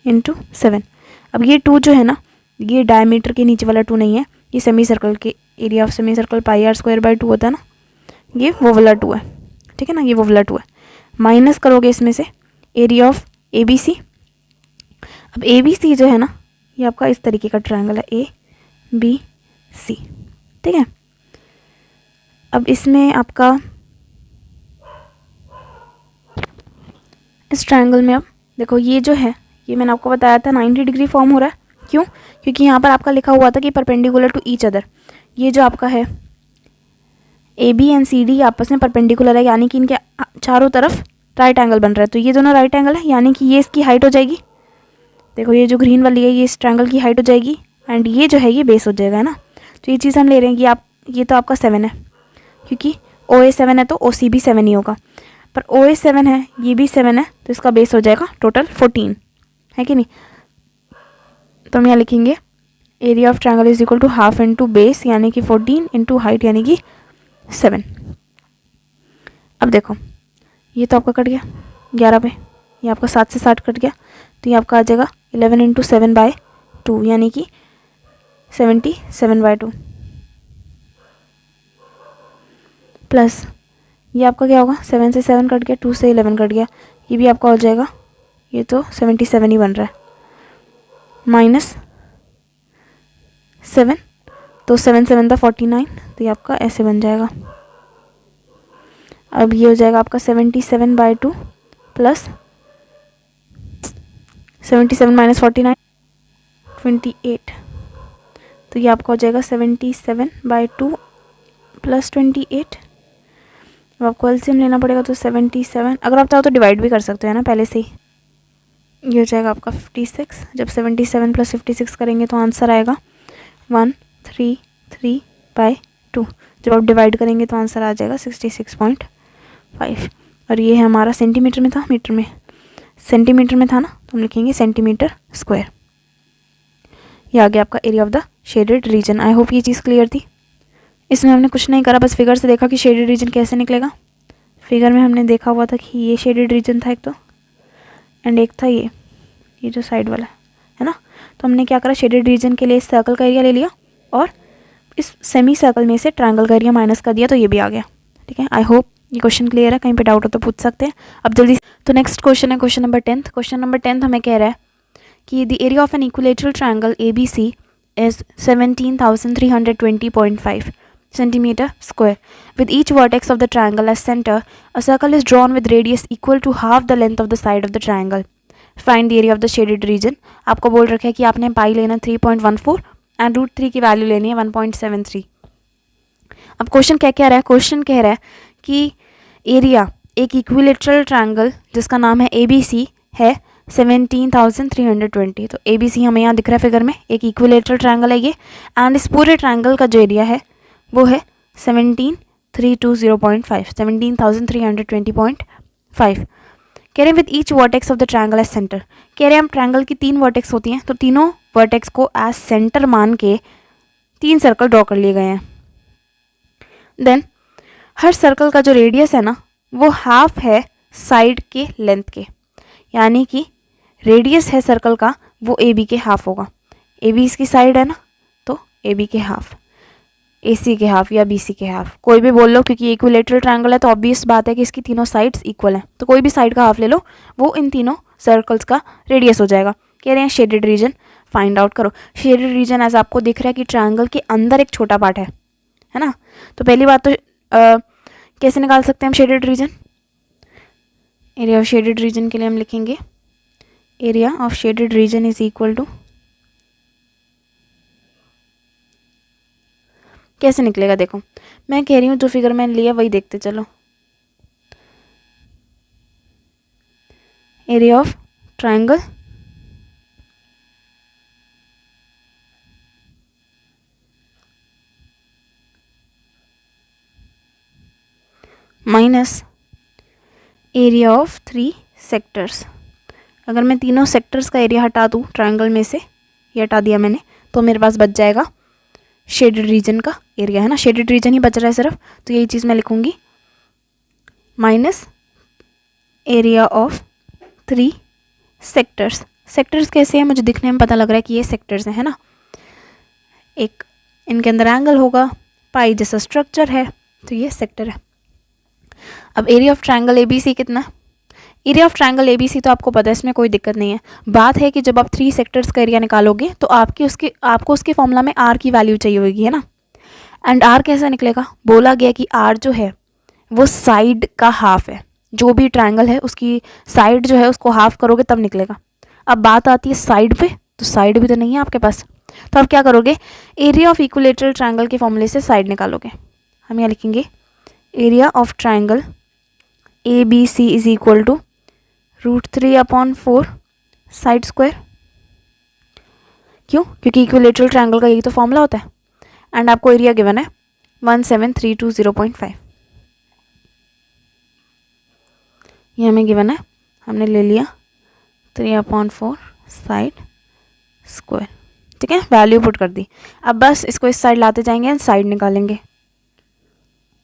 इंटू 7। अब ये 2 जो है ना, ये डायमीटर के नीचे वाला 2 नहीं है, ये सेमी सर्कल के area of semi circle pi r square by 2 होता है ना, ये वो वाला 2 है, ठीक है ना, ये वो वाला 2 है। माइनस करोगे इसमें से area of A B C. अब ए बी सी जो है ना, ये आपका इस तरीके का ट्रायंगल है ए बी सी, ठीक है। अब इसमें आपका इस ट्रायंगल में अब देखो ये जो है, ये मैंने आपको बताया था 90 डिग्री फॉर्म हो रहा है। क्यों? क्योंकि यहाँ पर आपका लिखा हुआ था कि परपेंडिकुलर टू ईच अदर। ये जो आपका है A B and C D आपस में परपेंडिकुलर है, यानी कि इनके चारों तरफ राइट एंगल बन रहा है, तो ये दोनों राइट एंगल है, यानी कि ये इसकी हाइट हो जाएगी। देखो ये जो ग्रीन वाली है ये इस ट्रायंगल की हाइट हो जाएगी, एंड ये जो है ये बेस हो जाएगा, है ना। तो ये चीज़ हम ले रहे हैं कि आप ये तो आपका 7 है, क्योंकि ओ ए 7 है तो ओ सी भी 7 ही होगा, पर ओ ए 7 है ये भी 7 है, तो इसका बेस हो जाएगा टोटल 14, है कि नहीं। तो हम यहाँ लिखेंगे area of triangle is equal to half into base यानी कि 14 इंटू हाइट यानी कि 7। अब देखो ये तो आपका कट गया 11 पे, ये आपका 7 से 60 कट गया, तो ये आपका आ जाएगा 11 इंटू 7/2 यानी कि 77/2, प्लस ये आपका क्या होगा? 7 से 7 कट गया, 2 से 11 कट गया, ये भी आपका हो जाएगा, ये तो 77 ही बन रहा है, माइनस 7, तो 7 7 था 49, तो ये आपका ऐसे बन जाएगा। अब ये हो जाएगा आपका 77/2 प्लस 77 माइनस 49 28, तो ये आपका हो जाएगा 77/2 प्लस 28। अब आपको एलसीएम लेना पड़ेगा, तो 77, अगर आप चाहो तो डिवाइड भी कर सकते हो ना पहले से ही। ये हो जाएगा आपका 56। जब 77 + 56 करेंगे तो आंसर आएगा 133/2। जब आप डिवाइड करेंगे तो आंसर आ जाएगा 66.5। और ये है हमारा सेंटीमीटर में था, मीटर में, सेंटीमीटर में था ना, तो हम लिखेंगे सेंटीमीटर स्क्वायर। ये आ गया आपका area of the shaded reason. I hope ये चीज़ क्लियर थी। इसमें हमने कुछ नहीं करा, बस फिगर से देखा कि शेडेड रीजन कैसे निकलेगा। फिगर में हमने देखा हुआ था कि ये शेडेड रीजन था एक तो, एंड एक था ये जो साइड वाला है ना। तो हमने क्या करा, शेडेड रीजन के लिए इस सर्कल का एरिया ले लिया और इस सेमी सर्कल में से ट्रायंगल का एरिया माइनस कर दिया, तो ये भी आ गया। ठीक है, आई होप ये क्वेश्चन क्लियर है। कहीं पे डाउट हो तो पूछ सकते हैं। अब जल्दी, तो नेक्स्ट क्वेश्चन है क्वेश्चन नंबर 10। क्वेश्चन नंबर 10 हमें कह रहा है कि the area of N equilateral triangle ABC is 17,320.5 centimeter square. With each vertex of the triangle as center, a circle is drawn with radius equal to half the length of the side of the triangle. Find the area of the shaded region. आपको बोल रखा है कि आपने पाई लेना 3.14 and √3 की value लेनी है 1.73। अब क्वेश्चन क्या कह रहा है, क्वेश्चन कह रहा है कि एरिया एक इक्विलेटरल ट्रायंगल जिसका नाम है ABC है 17,320। तो ABC हमें यहाँ दिख रहा है फिगर में, एक इक्विलेटरल ट्रायंगल है ये, एंड इस पूरे ट्रायंगल का जो एरिया है वो है 17,320.5, 17,320.5। कह रहे हैं with each vertex of the triangle as centre. कह रहे हैं हम ट्रायंगल की 3 वर्टेक्स होती हैं, तो तीनों वर्टेक्स को एज सेंटर मान के 3 सर्कल ड्रॉ कर लिए गए हैं। देन हर सर्कल का जो रेडियस है ना वो हाफ है साइड के लेंथ के, यानी कि रेडियस है सर्कल का वो AB के हाफ होगा। AB इसकी साइड है ना, तो AB के हाफ, AC के हाफ या BC के हाफ, कोई भी बोल लो, क्योंकि इक्विलेटरल ट्रायंगल है तो ऑब्वियस बात है कि इसकी तीनों साइड्स इक्वल हैं, तो कोई भी साइड का हाफ ले लो, वो इन तीनों सर्कल्स का रेडियस हो जाएगा। कह रहे हैं शेडेड रीजन फाइंड आउट करो। शेडेड रीजन एज आपको दिख रहा है कि ट्रायंगल के अंदर एक छोटा पार्ट है ना। तो पहली बात तो कैसे निकाल सकते हैं हम shaded region. Area of shaded region के लिए हम लिखेंगे area of shaded region is equal to, कैसे निकलेगा देखो, मैं कह रही हूँ जो फिगर मैंने लिया वही देखते चलो। Area of triangle minus area of 3 sectors. अगर मैं तीनों सेक्टर्स का एरिया हटा दूँ ट्रायंगल में से, ये हटा दिया मैंने, तो मेरे पास बच जाएगा शेडेड रीजन का एरिया, है ना। शेडेड रीजन ही बच रहा है सिर्फ, तो यही चीज़ मैं लिखूंगी minus area of 3 sectors. Sectors कैसे हैं, मुझे दिखने में पता लग रहा है कि ये सेक्टर्स हैं, है ना। एक इनके अंदर एंगल होगा, पाई जैसा स्ट्रक्चर है, तो ये सेक्टर है। अब एरिया ऑफ ट्रायंगल ABC कितना, एरिया ऑफ ट्रायंगल ABC तो आपको पता है, इसमें कोई दिक्कत नहीं है। बात है कि जब आप 3 सेक्टर्स का एरिया निकालोगे तो आपको उसके फॉर्मूला में R की वैल्यू चाहिए होगी, है ना। एंड R कैसा निकलेगा, बोला गया कि R जो है वो साइड का हाफ है, जो भी ट्रायंगल है उसकी साइड जो है उसको हाफ करोगे तब निकलेगा। अब बात आती है साइड पे, तो साइड भी तो नहीं है आपके पास, तो आप क्या करोगे, एरिया ऑफ इक्विलेटरल ट्रायंगल के फॉर्मूले से साइड निकालोगे। हम यहाँ लिखेंगे area of triangle ABC is equal to √3/4 side square. क्यों, क्योंकि इक्विलेटरल ट्रायंगल का यही तो फॉर्मूला होता है। एंड आपको एरिया गिवन है 17,320.5, ये हमें गिवन है, हमने ले लिया 3/4 साइड स्क्वायर। ठीक है, वैल्यू पुट कर दी। अब बस इसको इस साइड लाते जाएंगे एंड साइड निकालेंगे।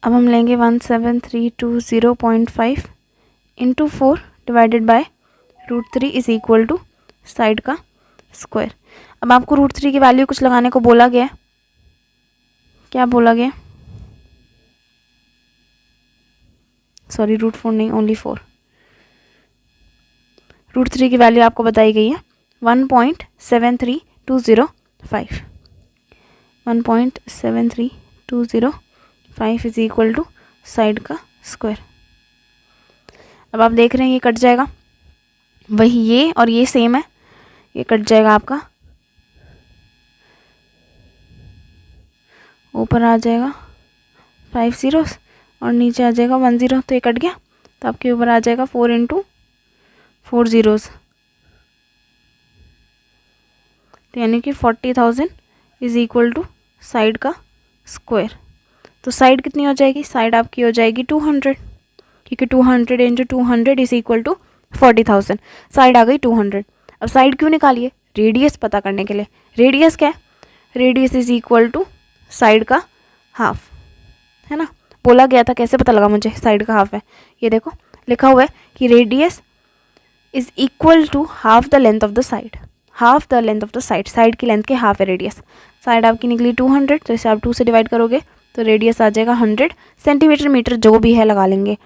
अब हम लेंगे 17,320.5 into 4 divided by √3 is equal to side का स्क्वायर। अब आपको √3 की वैल्यू कुछ लगाने को बोला गया है, क्या बोला गया, सॉरी √4 नहीं, ओनली 4। √3 की वैल्यू आपको बताई गई है 1.73205, 1.73205 इज इक्वल टू साइड का स्क्वायर। अब आप देख रहे हैं ये कट जाएगा, वही ये और ये सेम है, ये कट जाएगा आपका, ऊपर आ जाएगा 5 zeros और नीचे आ जाएगा 1 0, तो ये कट गया, तो आपके ऊपर आ जाएगा 4 इंटू 4 zeros, तो यानी कि 40,000 इज इक्वल टू साइड का स्क्वायर। तो साइड कितनी हो जाएगी, साइड आपकी हो जाएगी 200, क्योंकि 200 into 200 is equal to 40,000। Side आ गई 200। अब साइड क्यों निकालिए, रेडियस पता करने के लिए। रेडियस क्या है, radius is equal to side का हाफ, है ना। बोला गया था, कैसे पता लगा मुझे साइड का हाफ है, ये देखो लिखा हुआ है कि radius is equal to half the length of the side, half the length of the side, side की लेंथ के हाफ है रेडियस। साइड आपकी निकली 200, तो इसे आप 2 से डिवाइड करोगे तो रेडियस आ जाएगा 100 सेंटीमीटर, मीटर जो भी है लगा लेंगे,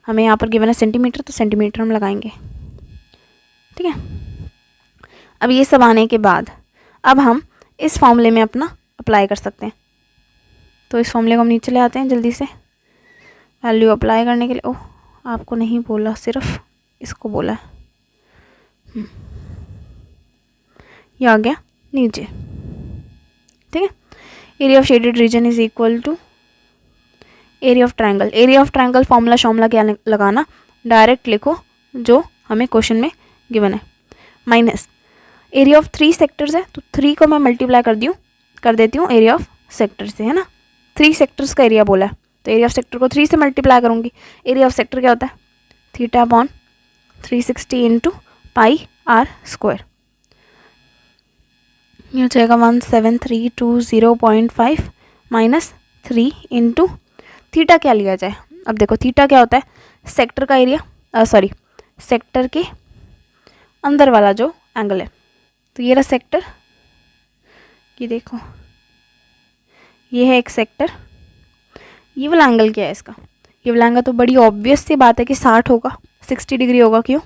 हमें यहाँ पर गिवन है सेंटीमीटर, तो सेंटीमीटर हम लगाएंगे, ठीक है। अब ये सब आने के बाद अब हम इस फॉर्मूले में अपना अप्लाई कर सकते हैं, तो इस फॉर्मूले को हम नीचे ले आते हैं जल्दी से, वैल्यू अप्लाई करने के लिए। ओह, आपको नहीं बोला, सिर्फ इसको बोला है, ये आ गया नीचे, ठीक है। Area of shaded region is equal to area of triangle. Area of triangle formula शॉर्मूला क्या लगाना, डायरेक्ट लिखो जो हमें क्वेश्चन में गिवन है, माइनस एरिया ऑफ 3 सेक्टर्स है, तो 3 को मैं मल्टीप्लाई कर देती हूँ एरिया ऑफ सेक्टर से, है ना। 3 सेक्टर्स का एरिया बोला है, तो एरिया ऑफ सेक्टर को 3 से मल्टीप्लाई करूँगी। एरिया ऑफ सेक्टर क्या होता है, θ/360 इंटू पाई आर स्क्वायर, ये हो जाएगा 17320.5 माइनस 3 इंटू थीटा क्या लिया जाए। अब देखो थीटा क्या होता है, सेक्टर का एरिया, सॉरी सेक्टर के अंदर वाला जो एंगल है, तो ये रहा सेक्टर, ये देखो ये है एक सेक्टर, ये वाला एंगल क्या है इसका, ये वाला एंगल तो बड़ी ऑब्वियस सी बात है कि 60 होगा, 60 डिग्री होगा। क्यों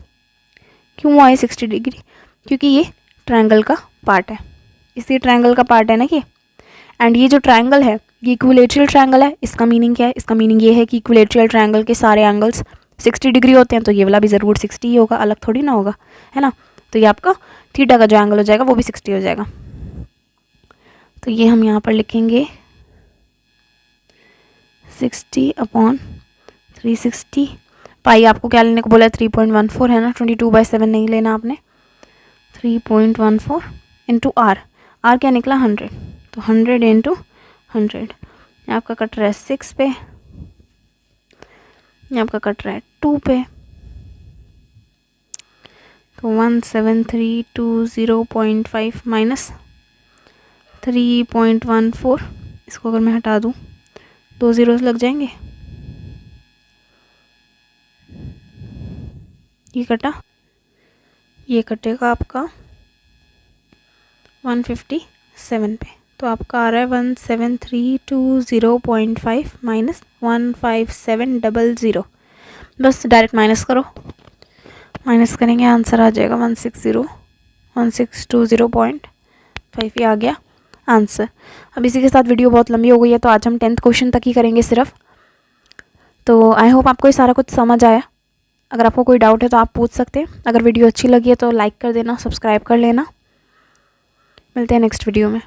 आए 60 डिग्री, क्योंकि ये ट्रायंगल का पार्ट है, इसी ट्रायंगल का पार्ट है ना कि, एंड ये जो ट्रायंगल है ये इक्विलेटरल ट्रायंगल है। इसका मीनिंग क्या है, इसका मीनिंग ये है कि इक्विलेटरल ट्रायंगल के सारे एंगल्स 60 डिग्री होते हैं, तो ये वाला भी ज़रूर 60 ही होगा, अलग थोड़ी ना होगा, है ना। तो ये आपका थीटा का जो एंगल हो जाएगा वो भी 60 हो जाएगा। तो ये हम यहाँ पर लिखेंगे 60/360, पाई आपको क्या लेने को बोला है 3.14 है ना, 22/7 नहीं लेना आपने, 3.14 इंटू आर, आर क्या निकला 100, तो 100 इंटू 100, आपका कट रहा है 6 पे, आपका कट रहा है 2 पे, तो 17320.5 माइनस 3.14, इसको अगर मैं हटा दूँ 2 zeros लग जाएंगे, ये कटा, ये कटेगा आपका 157 पे, तो आपका आ रहा है 17320.5 माइनस 15700, बस डायरेक्ट माइनस करो, माइनस करेंगे आंसर आ जाएगा 1620.5, ये आ गया आंसर। अब इसी के साथ वीडियो बहुत लंबी हो गई है, तो आज हम 10th क्वेश्चन तक ही करेंगे सिर्फ। तो आई होप आपको ये सारा कुछ समझ आया। अगर आपको कोई डाउट है तो आप पूछ सकते हैं। अगर वीडियो अच्छी लगी है तो लाइक कर देना, सब्सक्राइब कर लेना। मिलते हैं नेक्स्ट वीडियो में।